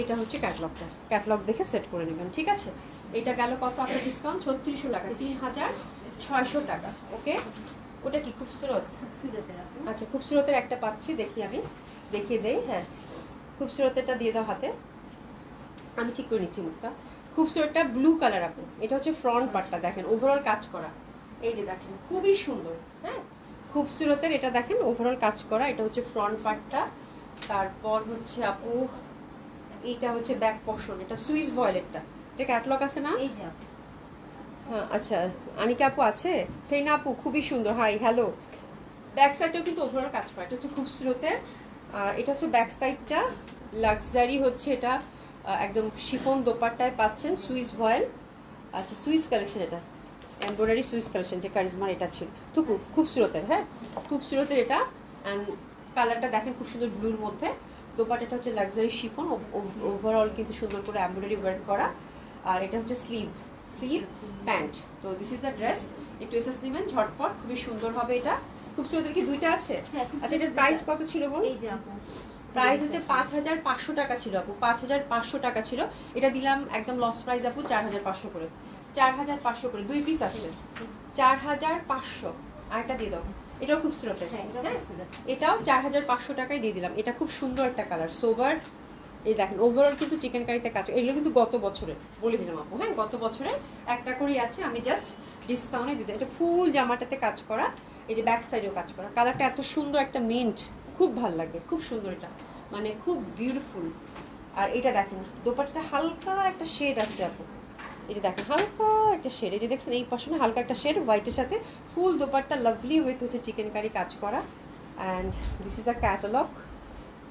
S2: এটা হচ্ছে ক্যাটালগটা, ক্যাটালগ দেখে সেট করে নেবেন। ঠিক আছে, এটা গেল কত আপনার ডিসকাউন্ট? 3600 টাকা, 3600 টাকা। ওকে, ওটা কি খুবসুরত? আচ্ছা খুবসুরতের একটা পাচ্ছি, দেখি আমি দেখিয়ে দেই। হ্যাঁ, খুবসুরতেরটা দিয়ে দাও হাতে, আমি ঠিক করে নিচ্ছি মুখটা। খুবসুরতটা ব্লু কালার আপু। এটা হচ্ছে ফ্রন্ট পার্টটা, দেখেন ওভারঅল কাজ করা। এই যে দেখেন খুবই সুন্দর। হ্যাঁ, খুবসুরতের এটা দেখেন ওভারঅল কাজ করা, এটা হচ্ছে ফ্রন্ট পার্টটা। তারপর হচ্ছে আপু এইটা হচ্ছে ব্যাক পোর্শন, এটা সুইস ভয়েলেটটা, এটা ক্যাটালগ আছে না?
S3: এই যে আপু
S2: হ্যাঁ আচ্ছা, আনিকা আপু আছে, সেই না আপু খুবই সুন্দর। Hi hello. ব্যাক সাইডটাও কিন্তু ওভারঅল কাজ করা, এটা হচ্ছে খুবসুরতের। আর এটা হচ্ছে ব্যাক সাইডটা, লাক্সারি হচ্ছে এটা, একদম শিফন দোপাট্টায় পাচ্ছেন সুইস ভয়েল। আচ্ছা সুইস কালেকশন, এটা এমব্রয়ডারি সুইস কালেকশন, যে কারিজমার এটা ছিল তো খুবসুরতের। হ্যাঁ খুবসুরতের এটা। অ্যান্ড কালারটা দেখেন খুব সুন্দর ব্লুর মধ্যে। দোপাট্টাটা হচ্ছে লাক্সারি শিফন, ওভারঅল কিন্তু সুন্দর করে এমব্রয়ডারি ওয়ার্ক করা। আর এটা হচ্ছে স্লিভ প্যান্ট। তো দিস ইজ দ্য ড্রেস, একটু এসএস নেবেন ঝটপট, খুবই সুন্দর হবে এটা। খুবসুরতের কি দুইটা আছে?
S3: হ্যাঁ,
S2: আচ্ছা এটার প্রাইস কত ছিল বল?
S3: এই যে আপু
S2: প্রাইস হচ্ছে 5,500 টাকা ছিল আপু, 5,500 টাকা ছিল। এটা দিলাম একদম লস প্রাইস আপু 4,500 করে, 4,500 করে, 2 পিস আছে 4,500। আরেকটা দিয়ে দাও, এটাও খুবসুরতের।
S3: হ্যাঁ এটা খুবসুরত।
S2: এটাও 4,500 টাকায় দিয়ে দিলাম। এটা খুব সুন্দর একটা কালার, সোবার। এই দেখেন ওভারঅল কিন্তু চিকেন কারিতে কাজ, এগুলো কিন্তু গত বছরের বলে দিলাম আপু। হ্যাঁ গত বছরের একটা করেই আছে, আমি জাস্ট ডিসকাউন্টে দিতে। এটা ফুল জামাটাতে কাজ করা, এই যে ব্যাক সাইডেও কাজ করা। কালারটা এত সুন্দর একটা মিন্ট, খুব ভালো লাগে, খুব সুন্দর এটা, মানে খুব বিউটিফুল। আর এটা দেখেন দোপাট্টাটা হালকা একটা শেড আছে আপু, এই যে দেখেন হালকা একটা শেড, এই যে দেখছেন এই পাশে হালকা একটা শেড হোয়াইটের সাথে ফুল দোপাট্টা লাভলি ওয়েট হচ্ছে চিকেন কারি কাজ করা। And this is the catalogue.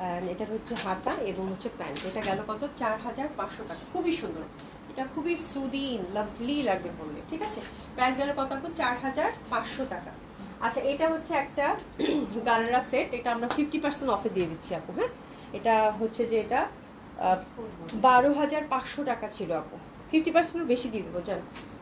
S2: And এটা হচ্ছে হাতা এবং হচ্ছে প্যান্ট। এটা গেল কত? 4,500 টাকা। খুবই সুন্দর, এটা খুবই সুদিন লাভলি লাগবে পরলে। ঠিক আছে, প্রাইস গেল কত আপু? 4,500 টাকা। আচ্ছা এটা হচ্ছে একটা গারারা সেট, এটা আমরা 50% অফে দিয়ে দিচ্ছি আপু। হ্যাঁ এটা হচ্ছে যে এটা 12,500 টাকা ছিল আপু, 50% বেশি দিয়ে দেবো জান।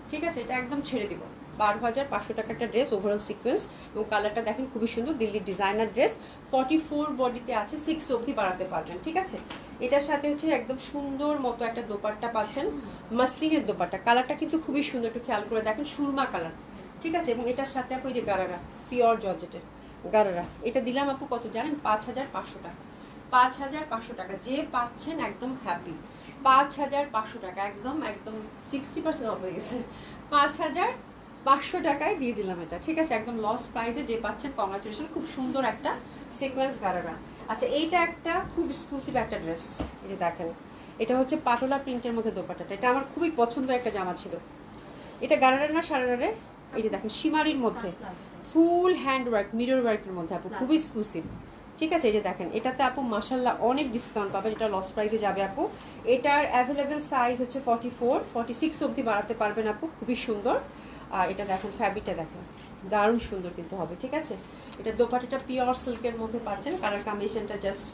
S2: ঠিক আছে, এটা একদম ছেড়ে দিব। 12,500 টাকা একটা ড্রেস, ওভারঅল সিকোয়েন্স এবং কালারটা দেখেন খুবই সুন্দর, দিল্লির ডিজাইনার ড্রেস। 44 বডিতে আছে, 6 অবধি বাড়াতে পারবেন। ঠিক আছে, এটার সাথে হচ্ছে একদম সুন্দর মতো একটা দোপাট্টা পাচ্ছেন, মাসলিনের দোপাট্টা। কালারটা কিন্তু খুবই সুন্দর, একটু খেয়াল করে দেখেন, সুরমা কালার। ঠিক আছে, এবং এটার সাথে আপু যে গারারা, পিওর জর্জেটের গারারা, এটা দিলাম আপু কত জানেন? 5,500 টাকা। 5,500 টাকা, যে পাচ্ছেন একদম হ্যাপি। 5,500 টাকা, একদম একদম 60% অফ হয়ে গেছে। 5,500 টাকায় দিয়ে দিলাম এটা। ঠিক আছে, একদম লস প্রাইসে যে পাচ্ছেন, কংগ্রাচুলেশন। খুব সুন্দর একটা সিকোয়েন্স গারারা। আচ্ছা এইটা একটা খুব এক্সক্লুসিভ একটা ড্রেস, এই যে দেখেন, এটা হচ্ছে পাটোলা প্রিন্টের মধ্যে দোপাট্টাটা। এটা আমার খুবই পছন্দের একটা জামা ছিল। এটা গারারা না সারারে, এই যে দেখেন সীমারির মধ্যে ফুল হ্যান্ড ওয়ার্ক, মিরর ওয়ার্কের মধ্যে আপু, খুবই এক্সক্লুসিভ। ঠিক আছে, এই যে দেখেন এটাতে আপু মাশাল্লাহ অনেক ডিসকাউন্ট পাবেন, এটা লস প্রাইসে যাবে আপু। এটার অ্যাভেলেবেল সাইজ হচ্ছে 44, 46 অবধি বাড়াতে পারবেন আপু, খুবই সুন্দর। আর এটা দেখেন ফ্যাব্রিকটা দেখেন, দারুণ সুন্দর কিন্তু হবে। ঠিক আছে, এটা দোপাট্টাটা পিওর সিল্কের মধ্যে পাচ্ছেন, কালার কম্বিনেশনটা জাস্ট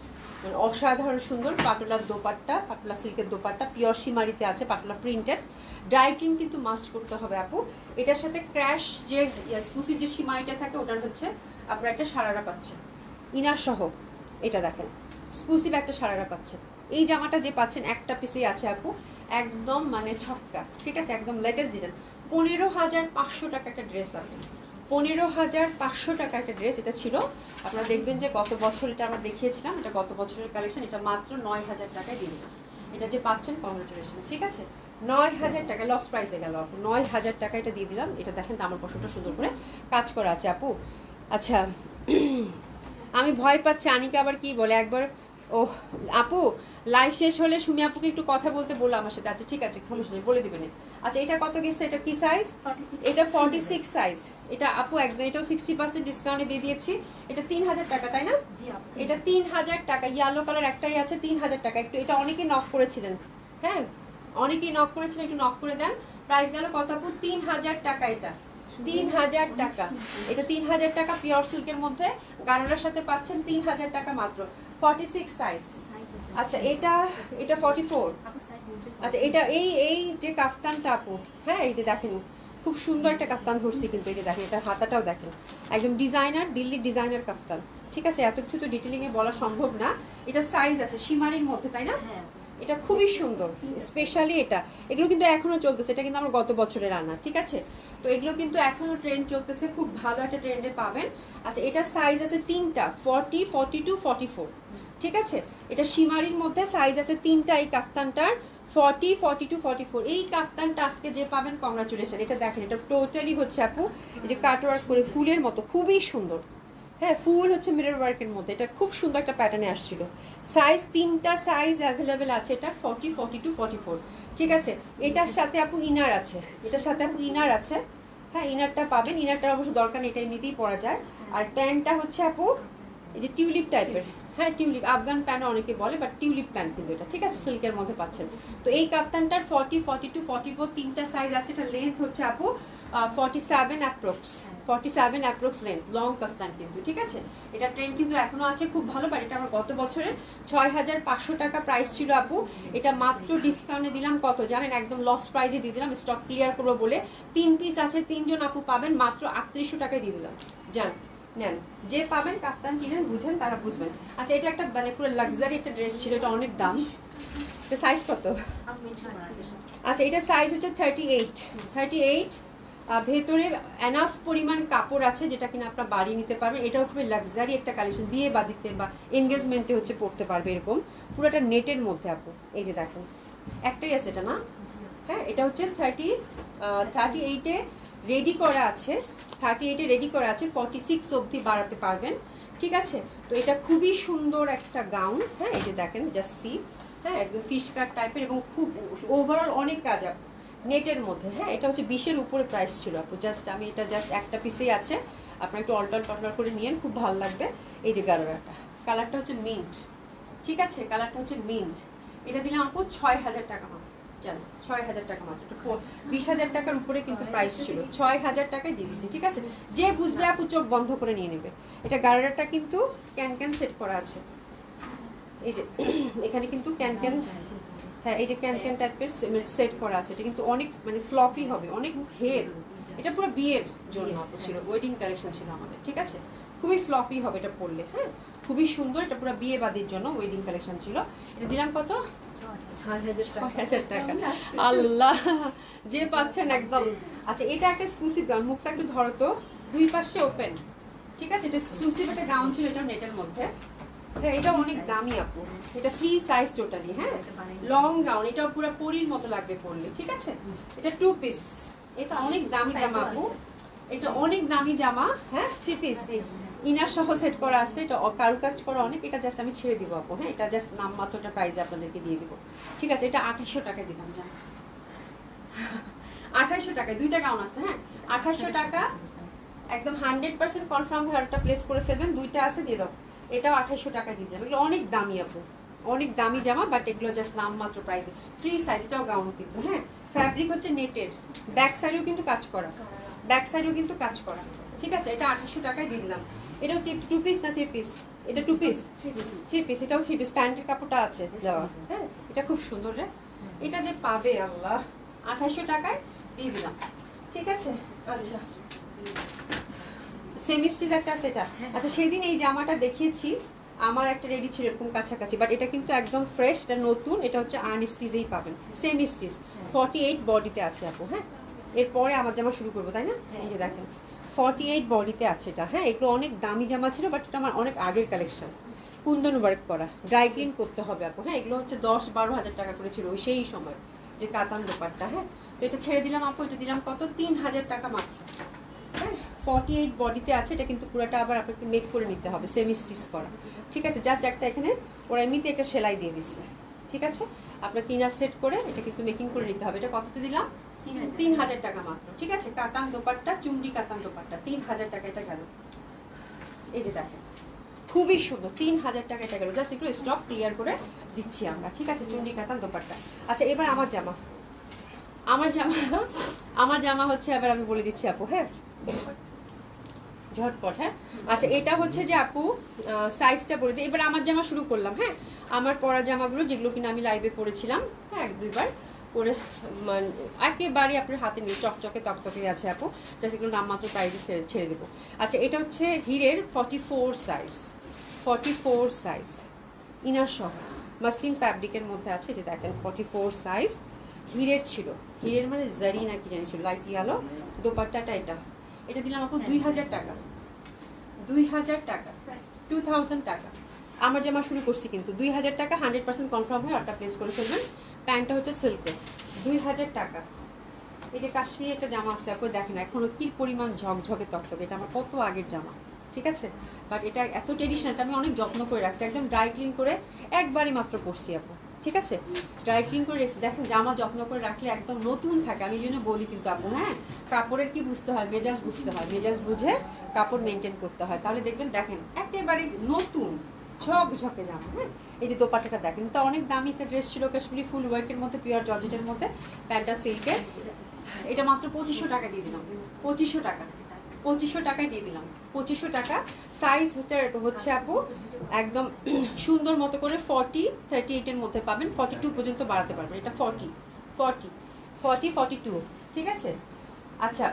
S2: মানে অসাধারণ সুন্দর। পাটোলার দোপাট্টা, পাটোলা সিল্কের দোপাট্টা, পিওর সীমারিতে আছে, পাটোলা প্রিন্টেড। ড্রাই ক্লিন কিন্তু মাস্ট করতে হবে আপু। এটার সাথে ক্র্যাশ যে এক্সক্লুসিভ যে সীমারিটা থাকে, ওটার হচ্ছে আপনারা একটা সারারা পাচ্ছেন ইনার সহ। এটা দেখেন এক্সক্লুসিভ একটা সারারা পাচ্ছেন। এই জামাটা যে পাচ্ছেন একটা পিসেই আছে আপু, একদম মানে ছক্কা। ঠিক আছে, একদম লেটেস্ট ডিজাইন। 15,500 টাকা একটা ড্রেস আপনি, 15,500 টাকা একটা ড্রেস এটা ছিল। আপনারা দেখবেন যে গত বছর এটা আমরা দেখিয়েছিলাম, এটা গত বছরের কালেকশন। এটা মাত্র 9,000 টাকায় দিয়ে দিলাম। এটা যে পাচ্ছেন কংগ্রাচুলেশন। ঠিক আছে, 9,000 টাকা লস প্রাইসে গেল আপু, 9,000 টাকা এটা দিয়ে দিলাম। এটা দেখেন দামের পশনটা সুন্দর করে কাজ করা আছে আপু। আচ্ছা আমি ভয় পাচ্ছি আনিকা আবার কি বলে একবার। ও আপু লাইভ শেষ হলে সুমি আপুকে একটু কথা বলতে বললো আমার সাথে। আচ্ছা ঠিক আছে, সমস্যা নেই, বলে দিবেন। আচ্ছা এটা কত গেছে? এটা কি সাইজ? এটা 46 সাইজ। এটা আপু একদম, এটাও 60% ডিসকাউন্টে দিয়ে দিয়েছি। এটা 3,000 টাকা, তাই না?
S3: জি আপু
S2: এটা 3,000 টাকা, ইয়েলো কালার একটাই আছে, 3,000 টাকা। একটু এটা অনেকেই নক করেছিলেন, হ্যাঁ অনেকেই নক করেছিলেন, একটু নক করে দেন। প্রাইস গেল কত আপু? 3,000 টাকা। এটা 3,000 টাকা, এটা 3,000 টাকা পিওর সিল্কের মধ্যে গারারার সাথে পাচ্ছেন 3,000 টাকা মাত্র, 46 সাইজ। আচ্ছা এটা 44।
S3: আপু সাইজ বলতে
S2: আচ্ছা এটা এই এই যে কাফতানটা আপু, হ্যাঁ এই যে দেখেন খুব সুন্দর একটা কাফতান ধরছি কিন্তু, এই যে দেখেন এটা হাতাটাও দেখেন, একদম ডিজাইনার, দিল্লির ডিজাইনার কাফতান। ঠিক আছে, এত কিছু তো ডিটেলিং এ বলা সম্ভব না। এটা সাইজ আছে সীমারির মধ্যে, তাই না?
S3: হ্যাঁ
S2: এটা খুবই সুন্দর, স্পেশালি এটা। এগুলো কিন্তু এখনো চলতেছে, এটা কিন্তু আমার গত বছরের আনা। ঠিক আছে, তো এগুলো কিন্তু এখনো ট্রেন্ড চলতেছে, খুব ভালো একটা ট্রেন্ডে পাবেন। আচ্ছা এটা সাইজ আছে 3টা, 40, 42, 44। ঠিক আছে, এটা সীমারির মধ্যে সাইজ আছে 3টা এই কাফতানটার, 40, 42, 44 এই কাপ্তানটা আজকে যে পাবেন কংগ্রাচুলেশন। এটা দেখেন, এটা টোটালি হচ্ছে আপু এই যে কাট ওয়ার্ক করে ফুলের মতো, খুবই সুন্দর। হ্যাঁ, ফুল হচ্ছে মিরর ওয়ার্কের মধ্যে, এটা খুব সুন্দর একটা প্যাটার্নে আসছিল। সাইজ 3টা সাইজ অ্যাভেলেবেল আছে, এটা 40, 42, 44। ঠিক আছে, এটার সাথে আপু ইনার আছে, এটার সাথে আপু ইনার আছে। হ্যাঁ, ইনারটা পাবেন, ইনারটা অবশ্য দরকার নেই, এটা এমনিতেই পরা যায়। আর প্যান্টটা হচ্ছে আপু এই যে টিউলিপ টাইপের, হ্যাঁ টিউলিপ, আফগান প্যান্ট অনেকে বলে, বাট টিউলিপ প্যান্ট কিন্তু এটা, ঠিক আছে, সিল্কের মধ্যে পাচ্ছেন। তো এই কাপ্তানটার 40, 42, 44 3টা সাইজ আছে। এটা লেন্থ হচ্ছে আপু 47 অ্যাপ্রক্স, 47 অ্যাপ্রক্স লেন্থ, লং কাপ্তান কিন্তু, ঠিক আছে। এটা ট্রেন্ড কিন্তু এখনো আছে খুব ভালো, বাট এটা আমার গত বছরের 6500 টাকা প্রাইস ছিল আপু। এটা মাত্র ডিসকাউন্টে দিলাম কত জানেন, একদম লস প্রাইজে দিয়ে দিলাম, স্টক ক্লিয়ার করবো বলে। 3 পিস আছে, 3 জন আপু পাবেন, মাত্র 3800 টাকায় দিয়ে দিলাম। জান নেন, যে পাবেন কাপ্তান চিনেন বুঝেন তারা বুঝবেন। আচ্ছা, এটা একটা মানে পুরো লাক্সারি একটা ড্রেস ছিল, এটা অনেক দাম। এটা সাইজ কত? আচ্ছা, এটা সাইজ হচ্ছে 38। ভেতরে এনাফ পরিমাণ কাপড় আছে যেটা কিনা আপনার বাড়ি নিতে পারবেন। এটাও খুবই লাক্সারি একটা কালেকশন, বিয়ে বাদিতে বা এনগেজমেন্টে হচ্ছে পড়তে পারবে এরকম। পুরোটা নেটের মধ্যে আপু, এই যে দেখেন একটাই আছে এটা না। হ্যাঁ, এটা হচ্ছে 38-এ রেডি করা আছে, 38-এ রেডি করা আছে, 46 অবধি বাড়াতে পারবেন, ঠিক আছে। তো এটা খুবই সুন্দর একটা গাউন। হ্যাঁ, এই যে দেখেন জাস্ট সি, হ্যাঁ একদম ফিশ কাট টাইপের এবং খুব ওভারঅল অনেক কাজ আপু নেটের মধ্যে। হ্যাঁ, এটা হচ্ছে 20-এর উপরে প্রাইস ছিল আপু। জাস্ট আমি এটা জাস্ট একটা পিসেই আছে, আপনার একটু অল্টার পাল্টার করে নিয়েন, খুব ভালো লাগবে। এই যে গারারাটা, কালারটা হচ্ছে মিন্ট, ঠিক আছে, কালারটা হচ্ছে মিন্ট। এটা দিলাম আপু 6000 টাকা মাত্র, জানো 6000 টাকা মাত্র। 20,000 টাকার উপরে কিন্তু প্রাইস ছিল, 6000 টাকায় দিয়ে দিচ্ছি, ঠিক আছে। যে বুঝবে আপু চোখ বন্ধ করে নিয়ে নেবে। এটা গারারাটা কিন্তু ক্যান সেট করা আছে, এই যে এখানে কিন্তু ক্যান, হ্যাঁ এই যে ক্যান টাইপের সেট করা আছে। এটা কিন্তু অনেক মানে ফ্লপি হবে, অনেক ঘের। এটা পুরো বিয়ের জন্য ছিল, ওয়েডিং কালেকশন ছিল আমাদের, ঠিক আছে। খুবই ফ্লপি হবে এটা পরলে, হ্যাঁ খুবই সুন্দর। এটা পুরো বিয়ে বাদির জন্য ওয়েডিং কালেকশন ছিল। এটা দিলাম কত? 6000 টাকা। আল্লাহ, যে পাচ্ছেন একদম। আচ্ছা, এটা একটা এক্সক্লুসিভ গাউন, মুখটা একটু ধরো তো, দুই পাশে ওপেন, ঠিক আছে। এটা এক্সক্লুসিভ একটা গাউন ছিল, এটা নেটের মধ্যে। হ্যাঁ, এটা অনেক দামি আপু, এটা ফ্রি সাইজ টোটালি। হ্যাঁ, লং গাউন, এটা পুরো পরীর মতো লাগবে পরলে, ঠিক আছে। এটা 2 পিস, এটা অনেক দামি জামা আপু, এটা অনেক দামি জামা। হ্যাঁ, 3 পিস ইনার সহ সেট করা আছে, এটা কারুকাজ করা অনেক। এটা জাস্ট আমি ছেড়ে দিব আপু, হ্যাঁ এটা জাস্ট নামমাত্রটা প্রাইসে আপনাদেরকে দিয়ে দিব, ঠিক আছে। এটা 2800 টাকা দিলাম, জান 2800 টাকা, দুইটা গাউন আছে। হ্যাঁ, 2800 টাকা একদম 100% কনফার্ম হয়ে একটা প্লেস করে ফেলবেন। দুইটা আছে, দিয়ে দাও। এটাও 2800 টাকা দিয়ে দেবেন। এগুলো অনেক দামি আপু, অনেক দামি জামা, বাট এগুলো জাস্ট নামমাত্র প্রাইসে, ফ্রি সাইজ। এটাও গাউন কিন্তু, হ্যাঁ ফ্যাব্রিক হচ্ছে নেটের, ব্যাক সাইডেও কিন্তু কাজ করা, ব্যাক সাইডেও কিন্তু কাজ করা, ঠিক আছে। এটা 2800 টাকায় দিয়ে দিলাম। এটাও 2 পিস না 3 পিস? এটা 2 পিস, 3 পিস। এটাও 3 পিস, প্যান্টের কাপড়টা আছে দেওয়া। হ্যাঁ, এটা খুব সুন্দর রে, এটা যে পাবে আল্লাহ। 2800 টাকায় দিয়ে দিলাম, ঠিক আছে। আচ্ছা, সেমি স্টিচ একটা আছে এটা। আচ্ছা, সেদিন এই জামাটা দেখিয়েছি, আমার একটা রেডি ছিল এরকম কাছাকাছি, বাট এটা কিন্তু একদম ফ্রেশ, এটা নতুন। এটা হচ্ছে আনস্টিচেই পাবেন, সেমি স্টিচ, 48 বডিতে আছে আপু। হ্যাঁ, এরপরে আমার জামা শুরু করবো, তাই না? এই যে দেখেন 48 বডিতে আছে এটা। হ্যাঁ, এগুলো অনেক দামি জামা ছিল, বাট এটা আমার অনেক আগের কালেকশন, কুন্দন ওয়ার্ক করা, ড্রাই ক্লিন করতে হবে আপু। হ্যাঁ, এগুলো হচ্ছে 10-12 হাজার টাকা করে ছিল সেই সময়, যে কাতান দোপাট্টা। হ্যাঁ, তো এটা ছেড়ে দিলাম আপু, এটা দিলাম কত? 3000 টাকা মাত্র। হ্যাঁ, 48 বডিতে আছে। এটা কিন্তু পুরোটা আবার আপনাকে মেক করে নিতে হবে, সেমি স্টিচ করা, ঠিক আছে। জাস্ট একটা এখানে ওরা এমনিতে একটা সেলাই দিয়ে দিচ্ছে, ঠিক আছে। আপনাকে ইনার সেট করে এটা কিন্তু মেকিং করে নিতে হবে। এটা কততে দিলাম? 3000 টাকা মাত্র, ঠিক আছে। কাতান দোপাট্টা, চুমড়ি কাতান দোপাট্টা, 3000 টাকা এটা গেল। এই যে দেখেন খুবই সুন্দর, 3000 টাকা এটা গেল। জাস্ট একটু স্টক ক্লিয়ার করে দিচ্ছি আমরা, ঠিক আছে। চুমড়ি কাতান দোপাট্টা। আচ্ছা, এবার আমার জামা, আমার জামা হচ্ছে, আবার আমি বলে দিচ্ছি আপু, হ্যাঁ ঝটপট। হ্যাঁ, আচ্ছা, এটা হচ্ছে যে আপু সাইজটা বলে দিই। এবার আমার জামা শুরু করলাম। হ্যাঁ, আমার পরা জামাগুলো যেগুলো কিনা আমি লাইভে পরেছিলাম, হ্যাঁ 1-2 বার পরে, একেবারে আপনার হাতে নিয়ে চকচকে তকতকে আছে আপু, জাস্ট এগুলো নামমাত্র প্রাইসে ছেড়ে দেবো। আচ্ছা, এটা হচ্ছে হিরের 44 সাইজ, 44 সাইজ ইনার সহ, মাসলিন ফ্যাব্রিকের মধ্যে আছে। এটা দেখেন 44 সাইজ, হিরের ছিল, হিরের মানে জারি না কি জানি ছিল, লাইট ইয়ালো। দোপাট্টাটা এটা দিলাম আপু 2000 টাকা, 2000 টাকা, 2000 টাকা। আমার জামা শুরু করছি কিন্তু 2000 টাকা, 100% কনফার্ম হয়ে একটা প্লেস করে ফেলবেন। প্যান্টটা হচ্ছে সিল্কের, 2000 টাকা। এই যে কাশ্মীরি একটা জামা আছে আপু, দেখেন এখনো কি পরিমাণ ঝকঝকে তকতকে, এটা আমার কত আগের জামা, ঠিক আছে, বাট এটা এত ট্রেডিশনাল, আমি অনেক যত্ন করে রাখছি, একদম ড্রাই ক্লিন করে একবারই মাত্র পরছি আপু, ঠিক আছে, ড্রাই ক্লিন করে রেখেছি। দেখেন জামা যত্ন করে রাখলে একদম নতুন থাকে, আমি এই জন্য বলি কিন্তু আপু, হ্যাঁ কাপড়ের কি বুঝতে হয়, মেজাজ বুঝতে হয়, মেজাজ বুঝে কাপড় মেনটেন করতে হয়, তাহলে দেখবেন দেখেন একেবারে নতুন ঝকঝকে জামা। হ্যাঁ এই যে দোপাট্টাটা দেখেন, এটা অনেক দামি একটা ড্রেস ছিল, কাশ্মীরি ফুল ওয়ার্কের মধ্যে, পিওর জর্জেটের মধ্যে, প্যান্টটা সিল্কের, এটা মাত্র 2500 টাকা দিয়ে দিলাম, 2500 টাকা, 2500 টাকায় দিয়ে দিলাম, 2500 টাকা। সাইজ হচ্ছে আপু একদম সুন্দর মতো করে 40-38 এর মধ্যে পাবেন, 42 পর্যন্ত বাড়াতে পারবেন, এটা 42, ঠিক আছে। আচ্ছা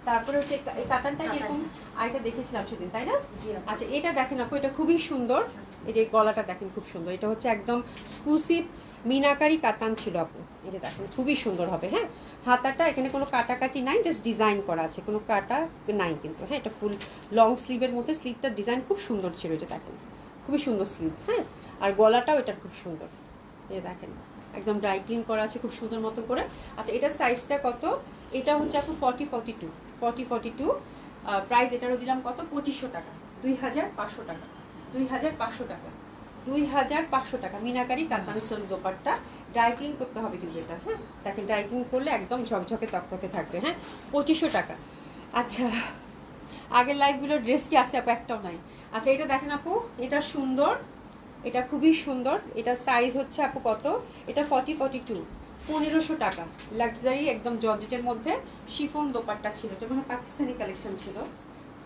S2: তারপরে হচ্ছে এই কাতানটা কিরকম আইটা দেখেছিলাম সেদিন, তাই না?
S3: জি আপু।
S2: আচ্ছা এটা দেখেন আপু, এটা খুবই সুন্দর, এই যে গলাটা দেখেন খুব সুন্দর, এটা হচ্ছে একদম এক্সক্লুসিভ মিনাকারি কাতান ছিল আপু, এই যে দেখেন খুবই সুন্দর হবে। হ্যাঁ হাতাটা এখানে কোনো কাটাকাটি নাই, জাস্ট ডিজাইন করা আছে, কোনো কাটা নাই কিন্তু। হ্যাঁ এটা ফুল লং স্লিভের মধ্যে, স্লিভটার ডিজাইন খুব সুন্দর ছিল, যে দেখেন খুবই সুন্দর স্লিভ। হ্যাঁ আর গলাটাও এটা খুব সুন্দর, এই দেখেন একদম ড্রাই ক্লিন করা আছে খুব সুন্দর মতো করে। আচ্ছা এটার সাইজটা কত? এটা হচ্ছে আপু 40-42, প্রাইস এটারও দিলাম কত? 2500 টাকা, 2500 টাকা, 2500 টাকা, 2500 টাকা। মিনাকারি কাতান সিল্ক দোপাট্টা, ড্রাই ক্লিন করতে হবে কিন্তু এটা। হ্যাঁ দেখেন ড্রাই ক্লিন করলে একদম ঝকঝকে তকতকে থাকবে। হ্যাঁ 2500 টাকা। আচ্ছা আগের লাইভগুলোর ড্রেস কি আছে আপু? একটাও নাই। আচ্ছা এটা দেখেন আপু, এটা সুন্দর, এটা খুবই সুন্দর, এটা সাইজ হচ্ছে আপু কত? এটা 40-42, 1500 টাকা। লাক্সারি একদম জর্জেটের মধ্যে শিফন দোপাট্টা ছিল, এটা মানে পাকিস্তানি কালেকশন ছিল,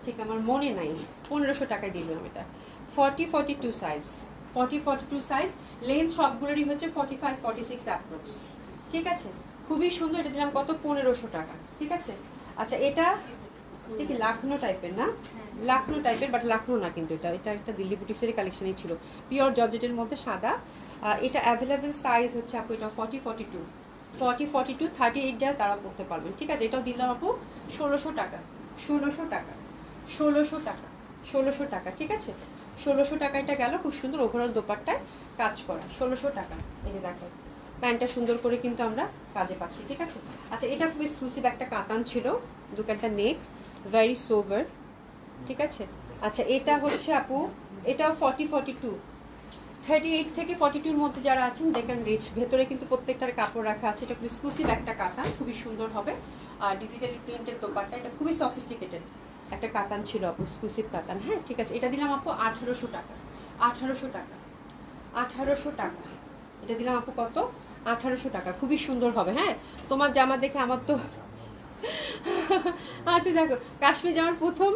S2: ঠিক আমার মনে নাই। 1500 টাকায় দিয়ে দিলাম এটা। 40-42 সাইজ, 40-42 সাইজ, লেন্থ সবগুলোরই হচ্ছে 45-46 অ্যাপ্রক্স, ঠিক আছে, খুবই সুন্দর। এটা দিলাম কত? 1500 টাকা, ঠিক আছে। আচ্ছা এটা দেখি লাখনো টাইপের না, লাখনো টাইপের, বাট লাখনো না কিন্তু, এটা একটা দিল্লি বুটিক্সের কালেকশনই ছিল, পিওর জর্জেটের মধ্যে সাদা। এটা অ্যাভেলেবেল সাইজ হচ্ছে আপু এটা 40-42, 38 যারা তারা পড়তে পারবেন, ঠিক আছে। এটাও দিলাম আপু 1600 টাকা, 1600 টাকা, 1600 টাকা, 1600 টাকা, ঠিক আছে। 1600 টাকা এটা গেল, খুব সুন্দর ওভারঅল দোপাট্টায় কাজ করা, 1600 টাকা। এই যে দেখো প্যান্টটা সুন্দর করে কিন্তু আমরা কাজে পাচ্ছি, ঠিক আছে। আচ্ছা এটা খুব এক্সক্লুসিভ একটা কাতান ছিল, দোকানটা নেক, ভেরি সোবার, ঠিক আছে। আচ্ছা এটা হচ্ছে আপু, এটাও 40-42, 38 থেকে 42-র মধ্যে যারা আছেন দেখেন রিচ, ভেতরে কিন্তু প্রত্যেকটার কাপড় রাখা আছে, এটা খুব এক্সক্লুসিভ একটা কাতান, খুবই সুন্দর হবে। আর ডিজিটাল প্রিন্টের দোপাট্টা, এটা খুবই সফিস্টিকেটেড একটা কাতান ছিল আপু, এক্সক্লুসিভ কাতান। হ্যাঁ ঠিক আছে, এটা দিলাম আপু 1800 টাকা, 1800 টাকা, 1800 টাকা, এটা দিলাম আপু কত? 1800 টাকা, খুবই সুন্দর হবে। হ্যাঁ তোমার জামা দেখে আমার তো আচ্ছা দেখো কাশ্মীর জামার প্রথম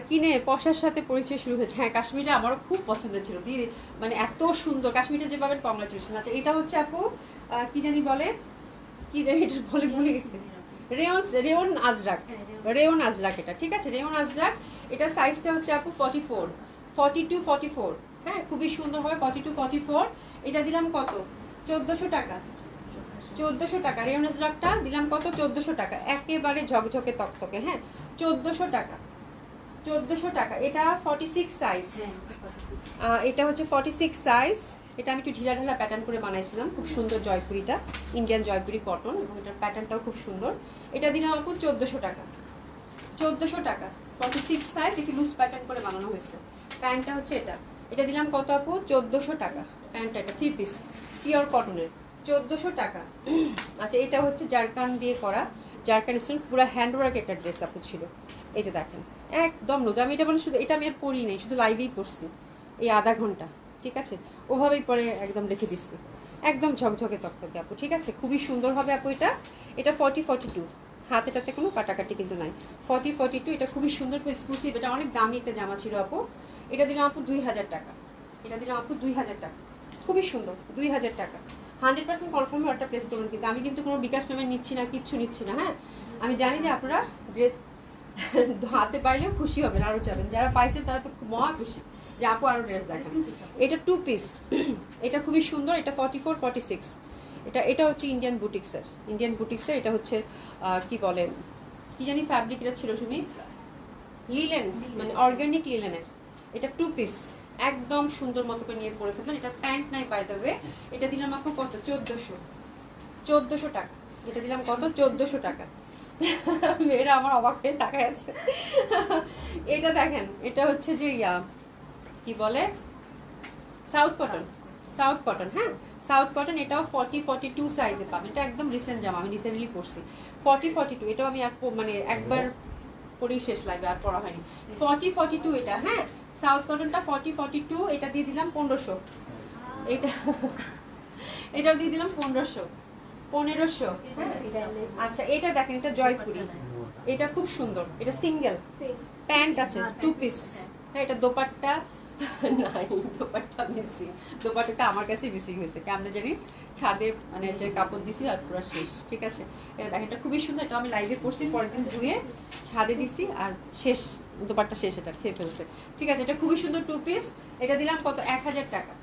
S2: কিনে পশার সাথে পরিচয় শুরু হয়েছে। হ্যাঁ কাশ্মীরটা আমারও খুব পছন্দের ছিল, দিদি মানে এত সুন্দর কাশ্মীরটা যে পাবেন, কংগ্রাচুলেশন। আচ্ছা এটা হচ্ছে আপু কি জানি বলে, কি জানি এটা বলে ভুলে গেছি, রেওন আজরাক, রেওন আজরাক এটা, ঠিক আছে, রেওন আজরাক। এটা সাইজটা হচ্ছে আপু 42-44, হ্যাঁ খুবই সুন্দর হবে, 42-44। এটা দিলাম কত? 1400 টাকা, 1400 টাকা। রেওন আজরাকটা দিলাম কত? 1400 টাকা, একেবারে ঝকঝকে তকতকে। হ্যাঁ 1400 টাকা, 1400 টাকা। এটা 46 সাইজ, এটা হচ্ছে 46 সাইজ। এটা আমি একটু ঢিলা ঢালা প্যাটার্ন করে বানাইছিলাম, খুব সুন্দর জয়পুরিটা, ইন্ডিয়ান জয়পুরি কটন, এবং এটার প্যাটার্নটাও খুব সুন্দর। এটা দিলাম আপু 1400 টাকা, 1400 টাকা, 46 সাইজ, একটু লুজ প্যাটার্ন করে বানানো হয়েছে। প্যান্টটা হচ্ছে এটা, এটা দিলাম কত আপু? 1400 টাকা। প্যান্টটা এটা 3 পিস পিওর কটনের, 1400 টাকা। আচ্ছা এটা হচ্ছে জারকান দিয়ে করা, জারকান স্টোন, পুরো হ্যান্ডওয়ার্ক একটা ড্রেস আপু ছিল, এই যে দেখেন একদম নতুন। আমি এটা মানে শুধু এটা আমি আর পরি নেই, শুধু লাইভেই পড়ছি এই আধা ঘন্টা, ঠিক আছে, ওভাবেই পরে একদম রেখে দিচ্ছি, একদম ঝকঝকে তকতকে আপু, ঠিক আছে, খুবই সুন্দর হবে আপু। এটা 40-42, হাতেটাতে কোনো কাটাকাটি কিন্তু নাই, 40-42। এটা খুবই সুন্দর, খুব এক্সক্লুসিভ, এটা অনেক দামি একটা জামা ছিল আপু। এটা দিলাম আপু 2000 টাকা, এটা দিলাম আপু 2000 টাকা, খুবই সুন্দর, 2000 টাকা। 100% কনফার্ম অর্ডারটা প্লেস করুন, কিন্তু আমি কিন্তু কোনো বিকাশ পেমেন্ট নিচ্ছি না, কিচ্ছু নিচ্ছি না। হ্যাঁ আমি জানি যে আপনারা ড্রেস হাতে পাইলেও খুশি হবেন, আরও যাবেন, যারা পাইছেন তারা তো মহা খুশি যে আপু আরও ড্রেস দেখেন। এটা 2 পিস, এটা খুবই সুন্দর, এটা 44-46। এটা হচ্ছে ইন্ডিয়ান বুটিক্সের, এটা হচ্ছে কি বলে, কি জানি ফ্যাব্রিক এটা ছিল, শুনি লিলেন, মানে অর্গানিক লিলেনের। এটা 2 পিস, একদম সুন্দর মতো করে নিয়ে পরে ফেলবেন। এটা প্যান্ট নাই বাই দ্য ওয়ে। এটা দিলাম আপনার কত, 1400 টাকা। এটা দিলাম কত, 1400 টাকা। মেয়েরা আমার অবাক হয়ে তাকায় আছে। এটা দেখেন, এটা হচ্ছে যে কি বলে, সাউথ কটন, সাউথ কটন। হ্যাঁ, সাউথ কটন। এটাও 40-42 সাইজে পাবেন। এটা একদম রিসেন্ট জামা, আমি রিসেন্টলি পরছি। 40-42, এটাও আমি আর মানে একবার পরেই শেষ লাগবে, আর পরা হয়নি। 40-42 এটা। হ্যাঁ, সাউথ কটনটা 40-42, এটা দিয়ে দিলাম 1500। এটা এটাও দিয়ে দিলাম 1500। আচ্ছা, এটা দেখেন, এটা জয়পুরি, এটা খুব সুন্দর। এটা সিঙ্গেল প্যান্ট আছে, 2 পিস। হ্যাঁ, এটা দোপাট্টা নাই, দোপাট্টা মিসিং। দোপাট্টাটা আমার কাছে মিসিং হয়েছে, কেমন জানি ছাদে মানে যে কাপড় দিছি আর পুরো শেষ। ঠিক আছে, এটা দেখেন, এটা খুবই সুন্দর। এটা আমি লাইভে পরছি, পরের দিন ধুয়ে ছাদে দিছি আর শেষ, দোপাট্টা শেষ, এটা খেয়ে ফেলছে। ঠিক আছে, এটা খুবই সুন্দর 2 পিস। এটা দিলাম কত, 1000 টাকা।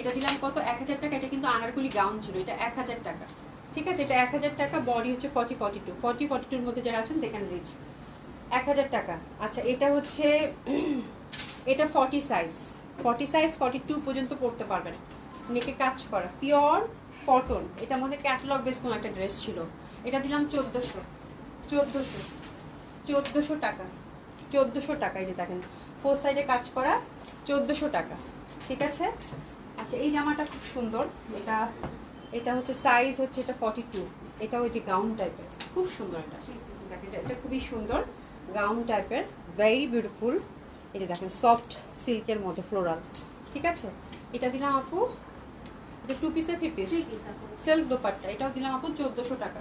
S2: এটা দিলাম কত, 1000 টাকা। এটা কিন্তু আনারকলি গাউন ছিল, এটা 1000 টাকা। ঠিক আছে, এটা 1000 টাকা। বডি হচ্ছে 40-42 মধ্যে যারা আছেন দেখেন রিচ, 1000 টাকা। আচ্ছা, এটা হচ্ছে এটা 40 সাইজ, 42 পর্যন্ত পড়তে পারবেন। নেকে কাজ করা, পিওর কটন। এটা মনে হয় ক্যাটালগ বেস কোনো একটা ড্রেস ছিল। এটা দিলাম 1400 টাকা। 1400 টাকা। এই যে দেখেন, 4 সাইডে কাজ করা, 1400 টাকা। ঠিক আছে। আচ্ছা, এই জামাটা খুব সুন্দর। এটা হচ্ছে সাইজ হচ্ছে এটা 42। এটা ওই যে গাউন টাইপের, খুব সুন্দর। এটা দেখেন, এটা খুবই সুন্দর গাউন টাইপের, ভেরি বিউটিফুল। এই যে দেখেন, সফট সিল্কের মধ্যে ফ্লোরাল। ঠিক আছে, এটা দিলাম আপু, এটা 2 পিসে 3 পিস সিল্ক দোপাট্টা। এটাও দিলাম আপু 1400 টাকা।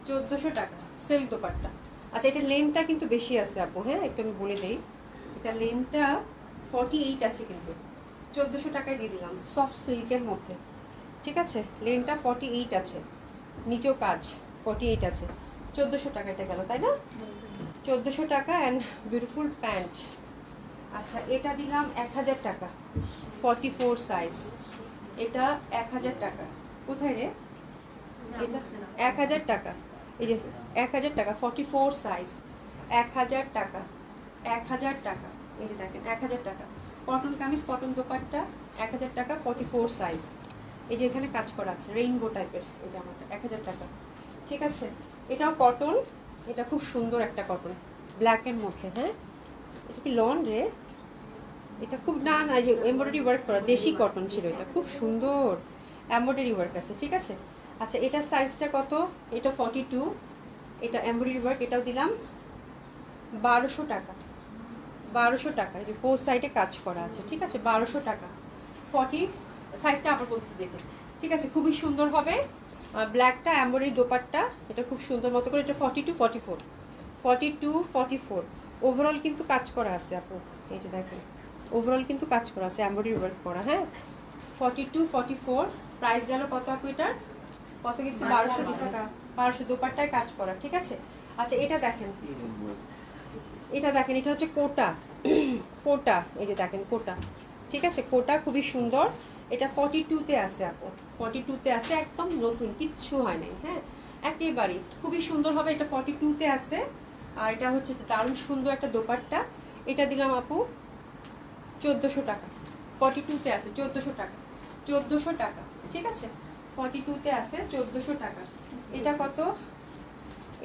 S2: 1400 টাকা সিল্ক দোপাট্টা। আচ্ছা, এটা লেন্থটা কিন্তু বেশি আছে আপু। হ্যাঁ, একটু আমি বলে দিই, এটা লেন্থটা 48 আছে, কিন্তু 1400 টাকায় দিয়ে দিলাম, সফট সিল্কের মধ্যে। ঠিক আছে, লেনটা 48 আছে, নিচেও কাজ 48 আছে। 1400 টাকা এটা গেল, তাই না? 1400 টাকা অ্যান্ড বিউটিফুল প্যান্ট। আচ্ছা, এটা দিলাম 1000 টাকা, 44 সাইজ। এটা 1000 টাকা। কোথায় রে? এটা 1000 টাকা। এই যে 1000 টাকা, 44 সাইজ, 1000 টাকা, 1000 টাকা। এই যে দেখেন, 1000 টাকা। কটন কামিজ, কটন দোপাট্টা, 1000 টাকা, 44 সাইজ। এই যে এখানে কাজ করা আছে রেইনবো টাইপের এই জামাটা, 1000 টাকা। ঠিক আছে, এটাও কটন। এটা খুব সুন্দর একটা কটন, ব্ল্যাকের মধ্যে। হ্যাঁ, এটা কি লন রে? এটা খুব না না, যে এমব্রয়ডারি ওয়ার্ক করা দেশি কটন ছিল, এটা খুব সুন্দর এমব্রয়ডারি ওয়ার্ক আছে। ঠিক আছে। আচ্ছা, এটার সাইজটা কত? এটা 42, এটা এমব্রয়ডারি ওয়ার্ক। এটাও দিলাম 1200 টাকা। 1200 টাকা। এই যে 4 সাইডে কাজ করা আছে। ঠিক আছে, 1200 টাকা। 40 সাইজটা আবার বলছি দেখে। ঠিক আছে, খুবই সুন্দর হবে। ব্ল্যাকটা এমব্রয়ডারি দোপাট্টা, এটা খুব সুন্দর মতো করে। এটা 42-44 ওভারঅল কিন্তু কাজ করা আছে আপু। এই যে দেখেন, ওভারঅল কিন্তু কাজ করা আছে, এমব্রয়ডারি ওয়ার্ক করা। হ্যাঁ, 42-44 প্রাইস গেল কত আপু? এটার কত গেছে? 1200 টাকা। 1200 দোপাট্টায় কাজ করা। ঠিক আছে। আচ্ছা, এটা দেখেন, এটা দেখেন, এটা হচ্ছে কোটা। কোটা, এই যে দেখেন কোটা। ঠিক আছে, কোটা খুবই সুন্দর। এটা 42-তে আছে আপু, 42-তে আছে, একদম নতুন, কিচ্ছু হয় নাই। হ্যাঁ, একেবারে খুবই সুন্দর হবে। এটা 42-তে আছে। আর এটা হচ্ছে দারুণ সুন্দর একটা দোপাট্টা। এটা দিলাম আপু 1400 টাকা। 42-তে আছে 1400 টাকা। 1400 টাকা। ঠিক আছে, 42-তে আছে 1400 টাকা। এটা কত?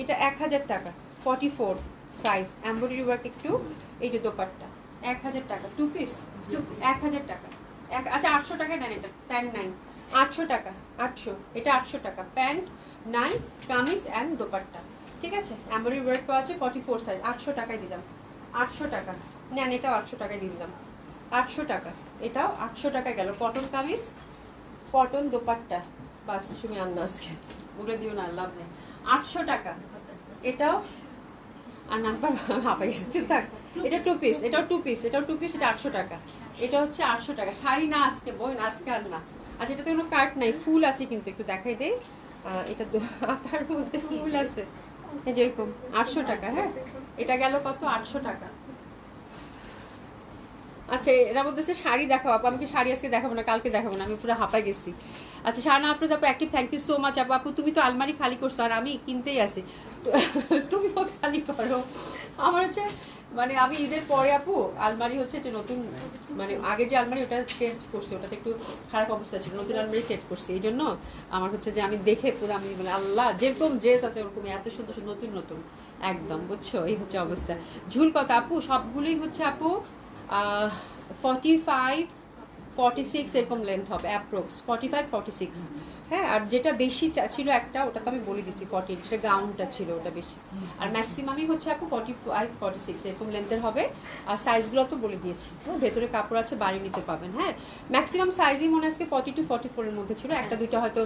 S2: এটা 1000 টাকা, 44 সাইজ, এমব্রয়ডারি ওয়ার্ক একটু। এই যে দোপাট্টা, 1000 টাকা, 2 পিস, 1000 টাকা। আচ্ছা, 800 টাকা নেন। এটা প্যান্ট নাই, 800 টাকা, 800। এটা 800 টাকা, প্যান্ট নাই, কামিজ অ্যান্ড দোপাট্টা। ঠিক আছে, এমব্রয়ডারি ওয়ার্ক তো আছে, 44 সাইজ, 800 টাকায় দিলাম। 800 টাকা নেন, এটাও 800 টাকায় দিয়ে দিলাম। 800 টাকা, এটাও 800 টাকা গেল। কটন কামিজ, কটন দোপাট্টা, বাস তুমি আন্না আজকে বলে দিও না, লাভ নেই। 800 টাকা। এটাও আর নাম্বার হাঁপাই গেছে, থাক। এটা 2 পিস, এটাও 2 পিস, এটাও 2 পিস। এটা 800 টাকা। এটা হচ্ছে 800 টাকা। শাড়ি না আজকে, বই না আজকে, আর না। আচ্ছা, এটাতে কোনো কাট নাই, ফুল আছে কিন্তু, একটু দেখাই দেই। এটা হাতার মধ্যে ফুল আছে, এরকম। 800 টাকা। হ্যাঁ, এটা গেল কত? 800 টাকা। আচ্ছা, এরা বলতেছে শাড়ি দেখাও আপু। আমি কি শাড়ি আজকে দেখাবো না, কালকে দেখাবো না, আমি পুরো হাঁপাই গেছি। আচ্ছা, শাহানা আফরোজ আপু active, thank you so much আপু। আপু তুমি তো আলমারি খালি করছো, আর আমি কিনতেই আছি, তুমিও খালি করো। আমার হচ্ছে মানে আমি ঈদের পরে আপু আলমারি হচ্ছে যে নতুন, মানে আগে যে আলমারি ওটা চেঞ্জ করছি, ওটাতে একটু খারাপ অবস্থা ছিল, নতুন আলমারি সেট করছি। এই জন্য আমার হচ্ছে যে আমি দেখে পুরো আমি মানে আল্লাহ যেরকম ড্রেস আছে ওরকম এত সুন্দর সুন্দর নতুন নতুন একদম, বুঝছো? এই হচ্ছে অবস্থা। ঝুল কত আপু? সবগুলোই হচ্ছে আপু 45-46 এরকম লেন্থ হবে, অ্যাপ্রক্স 45-46। হ্যাঁ, আর যেটা বেশি ছিল একটা, ওটা তো আমি বলে দিছি 40, যেটা গাউনটা ছিল ওটা বেশি। আর ম্যাক্সিমামই হচ্ছে আপু 45-46 এরকম লেন্থের হবে। আর সাইজগুলো তো বলে দিয়েছি, ভেতরে কাপড় আছে, বাড়ি নিতে পাবেন। হ্যাঁ, ম্যাক্সিমাম সাইজই মনে আজকে 42-44 এর মধ্যে ছিল, একটা দুইটা হয়তো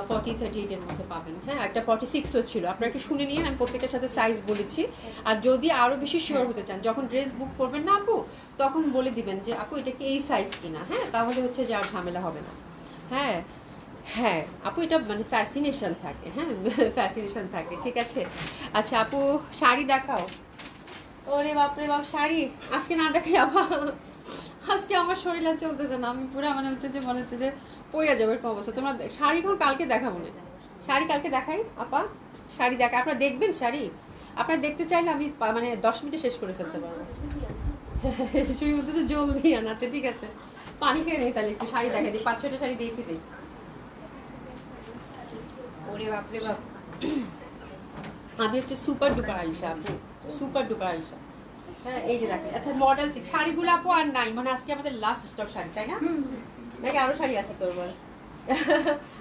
S2: 40-38 এর মধ্যে পাবেন। হ্যাঁ, একটা 46ও ছিল। আপনারা একটু শুনে নিয়ে, আমি প্রত্যেকের সাথে সাইজ বলেছি। আর যদি আরো বেশি শিওর হতে চান, যখন ড্রেস বুক করবেন না আপু, তখন বলে দিবেন যে আপু এটা কি এই সাইজ কিনা। হ্যাঁ, তাহলে হচ্ছে যে আর ঝামেলা হবে না। হ্যাঁ হ্যাঁ আপু, এটা মানে ফ্যাসিনেশন থাকে। হ্যাঁ, ফ্যাসিনেশন থাকে, ঠিক আছে। আচ্ছা আপু, শাড়ি দেখাও। ওরে বাপরে বাপ, শাড়ি আজকে না দেখাই আপা, আজকে আমার শরীর আর চলতেছে না, আমি পুরো মানে হচ্ছে যে মনে হচ্ছে যে পইরা যাবে এরকম অবস্থা। তোমরা শাড়ি এখন কালকে দেখাবো না, শাড়ি কালকে দেখাই আপা। শাড়ি দেখা, আপনারা দেখবেন শাড়ি? আপনারা দেখতে চাইলে আমি মানে 10 মিনিটে শেষ করে ফেলতে পারবো। শুরু বলতেছে জলদি আন। আচ্ছা ঠিক আছে, পানি খেয়ে নেই তাহলে, একটু শাড়ি দেখা দিই, 5-6টা শাড়ি দেখে দিই। ওরে বাপরে বাপ, আমি হচ্ছে সুপার ডুপার আলিশা আপু, সুপার ডুপার আলিশা। হ্যাঁ, এই যে দেখেন। আচ্ছা, মডেল সিল্ক শাড়িগুলো আপু আর নাই, মানে আজকে আমাদের লাস্ট স্টক শাড়ি, তাই না? নাকি আরো শাড়ি আছে তোর বল?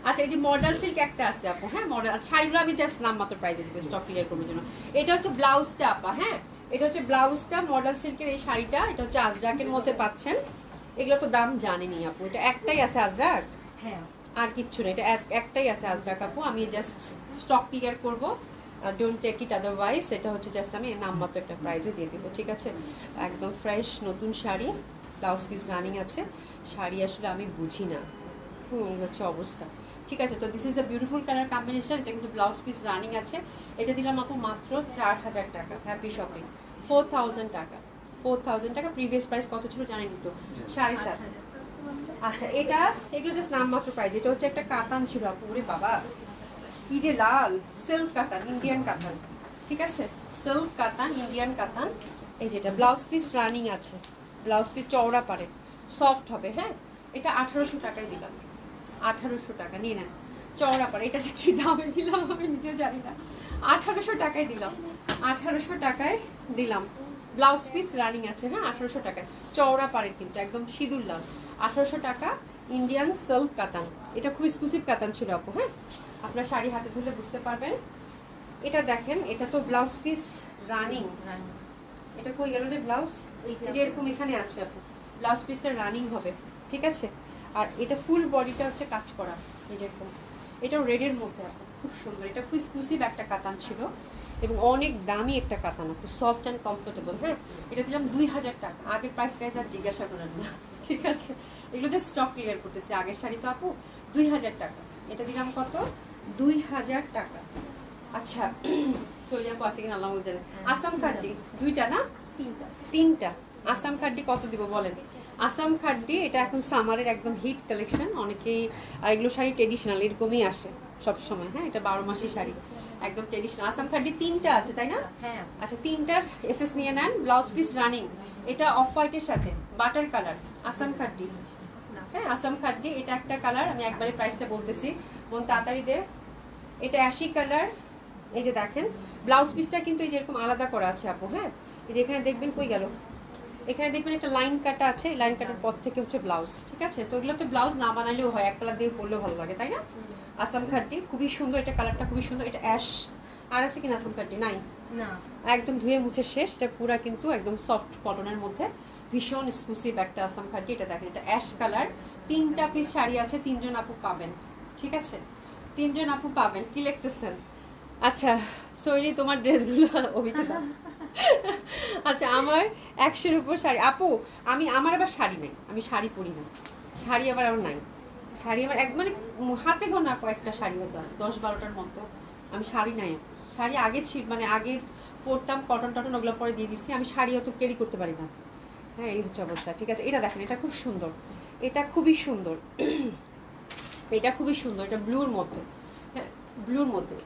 S2: আচ্ছা, এই যে মডেল সিল্ক একটা আছে আপু। হ্যাঁ, মডেল শাড়িগুলো আমি জাস্ট নামমাত্র প্রাইসে দিব স্টক ক্লিয়ার করার জন্য। এটা হচ্ছে ব্লাউজটা আপা। হ্যাঁ, এটা হচ্ছে ব্লাউজটা, মডেল সিল্কের এই শাড়িটা। এটা হচ্ছে আজরাকের মধ্যে পাচ্ছেন। এগুলো তো দাম জানেনি আপু, এটা একটাই আছে আজরাক,
S3: হ্যাঁ
S2: আর কিচ্ছু না, এটা একটাই আছে আজরাক আপু। আমি জাস্ট স্টক ক্লিয়ার করবো, ডোন্ট টেক ইট আদারওয়াইজ। এটা হচ্ছে জাস্ট আমি নামমাত্র একটা প্রাইজে দিয়ে দিব, ঠিক আছে। একদম ফ্রেশ নতুন শাড়ি, ব্লাউজ পিস রানিং আছে। শাড়ি আসলে আমি বুঝি না, এই হচ্ছে অবস্থা, ঠিক আছে। তো this is the beautiful colour combination. এটা কিন্তু ব্লাউজ পিস রানিং আছে। এটা দিলাম আপু মাত্র 4000 টাকা, হ্যাপি শপিং। 4000 টাকা, 4000 টাকা। প্রিভিয়াস প্রাইস কত ছিল জানেন তো? 7.5। আচ্ছা, এটা এগুলো জাস্ট নামমাত্র প্রাইস। এটা হচ্ছে একটা কাতান ছিল আপু, ওরে বাবা কি যে লাল, সিল্ক কাতান, ইন্ডিয়ান কাতান, ঠিক আছে, সিল্ক কাতান, ইন্ডিয়ান কাতান। এই যেটা ব্লাউজ পিস রানিং আছে, ব্লাউজ পিস চওড়া পারে, সফট হবে। হ্যাঁ, এটা 1800 টাকায় দিলাম, 1800 টাকা নিয়ে নেন, চওড়া পারে। এটা যে কি দামে দিলাম আমি নিজেও জানি না, 1800 টাকায় দিলাম, 1800 টাকায় দিলাম। ব্লাউজ পিস রানিং আছে। হ্যাঁ, 1800 টাকায়, চওড়া পারের কিন্তু একদম সিঁদুর লাল। 1800 টাকা, ইন্ডিয়ান সিল্ক কাতান। এটা খুব এক্সক্লুসিভ কাতান ছিল আপু। হ্যাঁ, আপনার শাড়ি হাতে ধরলে বুঝতে পারবেন। এটা দেখেন, এটা তো ব্লাউজ পিস রানিং। এটা কই গেল রে ব্লাউজ? এই যে এরকম এখানে আছে আপু, ব্লাউজ পিসটা রানিং হবে, ঠিক আছে। আর এটা ফুল বডিটা হচ্ছে কাজ করা, এই যেরকম। এটাও রেডের মধ্যে আপু, খুব সুন্দর। এটা খুব এক্সক্লুসিভ একটা কাতান ছিল এবং অনেক দামি একটা কাতান আপু, সফট অ্যান্ড কমফোর্টেবল। হ্যাঁ, এটা দিলাম 2000 টাকা। আগের প্রাইস টাইস আর জিজ্ঞাসা করেন না, ঠিক আছে। এগুলো যে স্টক ক্লিয়ার করতেছে, আগের শাড়ি তো আপু 2000 টাকা। এটা দিলাম কত? 2000 টাকা। আচ্ছা, সৈয়া পাশে কিনা আল্লাহ জানে। আসাম খাড্ডি দুইটা না তিনটা? আসাম খাড্ডি কত দিব বলেন? আসাম খাড্ডি এটা এখন সামারের একদম হিট কালেকশন। অনেকেই, আর এগুলো শাড়ি ট্রেডিশনাল এরকমই আসে সব সময়। হ্যাঁ, এটা 12 মাসি শাড়ি, একদম ট্রেডিশনাল। আসাম খাড্ডি তিনটা আছে, তাই না?
S3: হ্যাঁ।
S2: আচ্ছা, তিনটার এসএস নিয়ে নেন। ব্লাউজ পিস রানিং, এটা অফ হোয়াইটের সাথে বাটার কালার, আসাম খাড্ডি। হ্যাঁ, আসাম খাড্ডি, এটা একটা কালার। আমি একবারে প্রাইসটা বলতেছি, বোন তাড়াতাড়ি দে। এটা অ্যাশি কালার। এই যে দেখেন, ব্লাউজ পিসটা কিন্তু এই যেরকম আলাদা করা আছে আপু। হ্যাঁ, এই যে এখানে দেখবেন, কই গেল, এখানে দেখবেন একটা লাইন কাটা আছে, লাইন কাটার পর থেকে হচ্ছে ব্লাউজ, ঠিক আছে। তো এগুলো তো ব্লাউজ না বানালেও হয়, এক কালার দিয়ে পরলেও ভালো লাগে, তাই না? আসাম খাড্ডি খুবই সুন্দর, এটা কালারটা খুবই সুন্দর। এটা অ্যাশ। আর আছে কিনা আসাম খাড্ডি? নাই,
S3: না,
S2: একদম ধুয়ে মুছে শেষ। এটা পুরা কিন্তু একদম সফট কটনের মধ্যে, ভীষণ এক্সক্লুসিভ একটা আসাম খাড্ডি। এটা দেখেন, এটা অ্যাশ কালার। 3টা পিস শাড়ি আছে, 3জন আপু পাবেন, ঠিক আছে, 3জন আপু পাবেন। কি লিখতেছেন? আচ্ছা সৈরি, তোমার ড্রেসগুলো অভিজ্ঞতা। আচ্ছা, আমার 100-এর উপর শাড়ি আপু। আমার আবার শাড়ি নেই, আমি শাড়ি পরি না। শাড়ি আবার আমার নাই, শাড়ি আমার এক মানে হাতে গোনা কয়েকটা শাড়ি হতো আছে, 10-12টার মতো। আমি শাড়ি নাই, শাড়ি আগে ছিল, মানে আগে পরতাম কটন টটন, ওগুলো পরে দিয়ে দিচ্ছি। আমি শাড়ি অত ক্যারি করতে পারি না। হ্যাঁ, এই হচ্ছে অবস্থা, ঠিক আছে। এটা দেখেন, এটা খুব সুন্দর, এটা খুবই সুন্দর, এটা খুবই সুন্দর। এটা ব্লুর মধ্যে, হ্যাঁ ব্লুর মধ্যে,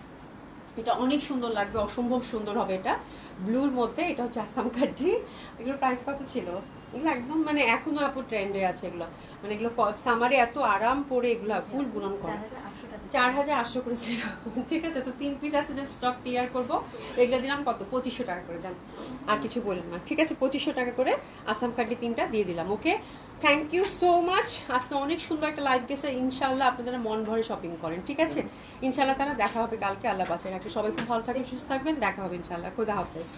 S2: এটা অনেক সুন্দর লাগবে, অসম্ভব সুন্দর হবে এটা ব্লুর মধ্যে। এটা হচ্ছে আসাম কাঠি। এগুলোর প্রাইস কত ছিল? এগুলো একদম মানে এখনো আপু ট্রেন্ডে আছে এগুলো, মানে এগুলো সামারে এত আরাম পরে এগুলো ফুল বুনন করে 4,800 করে ছিল। ঠিক আছে, তো 3 পিস আছে, যে স্টক ক্লিয়ার করবো। এগুলো দিলাম কত? 2500 টাকা করে। জান আর কিছু বললাম না, ঠিক আছে, 2500 টাকা করে আসাম কাঠি 3টা দিয়ে দিলাম। ওকে, থ্যাংক ইউ সো মাচ। আজকে অনেক সুন্দর একটা লাইভ গেছে। ইনশাল্লাহ আপনারা মন ভরে শপিং করেন, ঠিক আছে? ইনশাল্লাহ তারা দেখা হবে কালকে। আল্লাহ বাঁচায় রাখে। সবাই খুব ভালো থাকবেন, সুস্থ থাকবেন। দেখা হবে ইনশাল্লাহ। খোদা হাফেজ।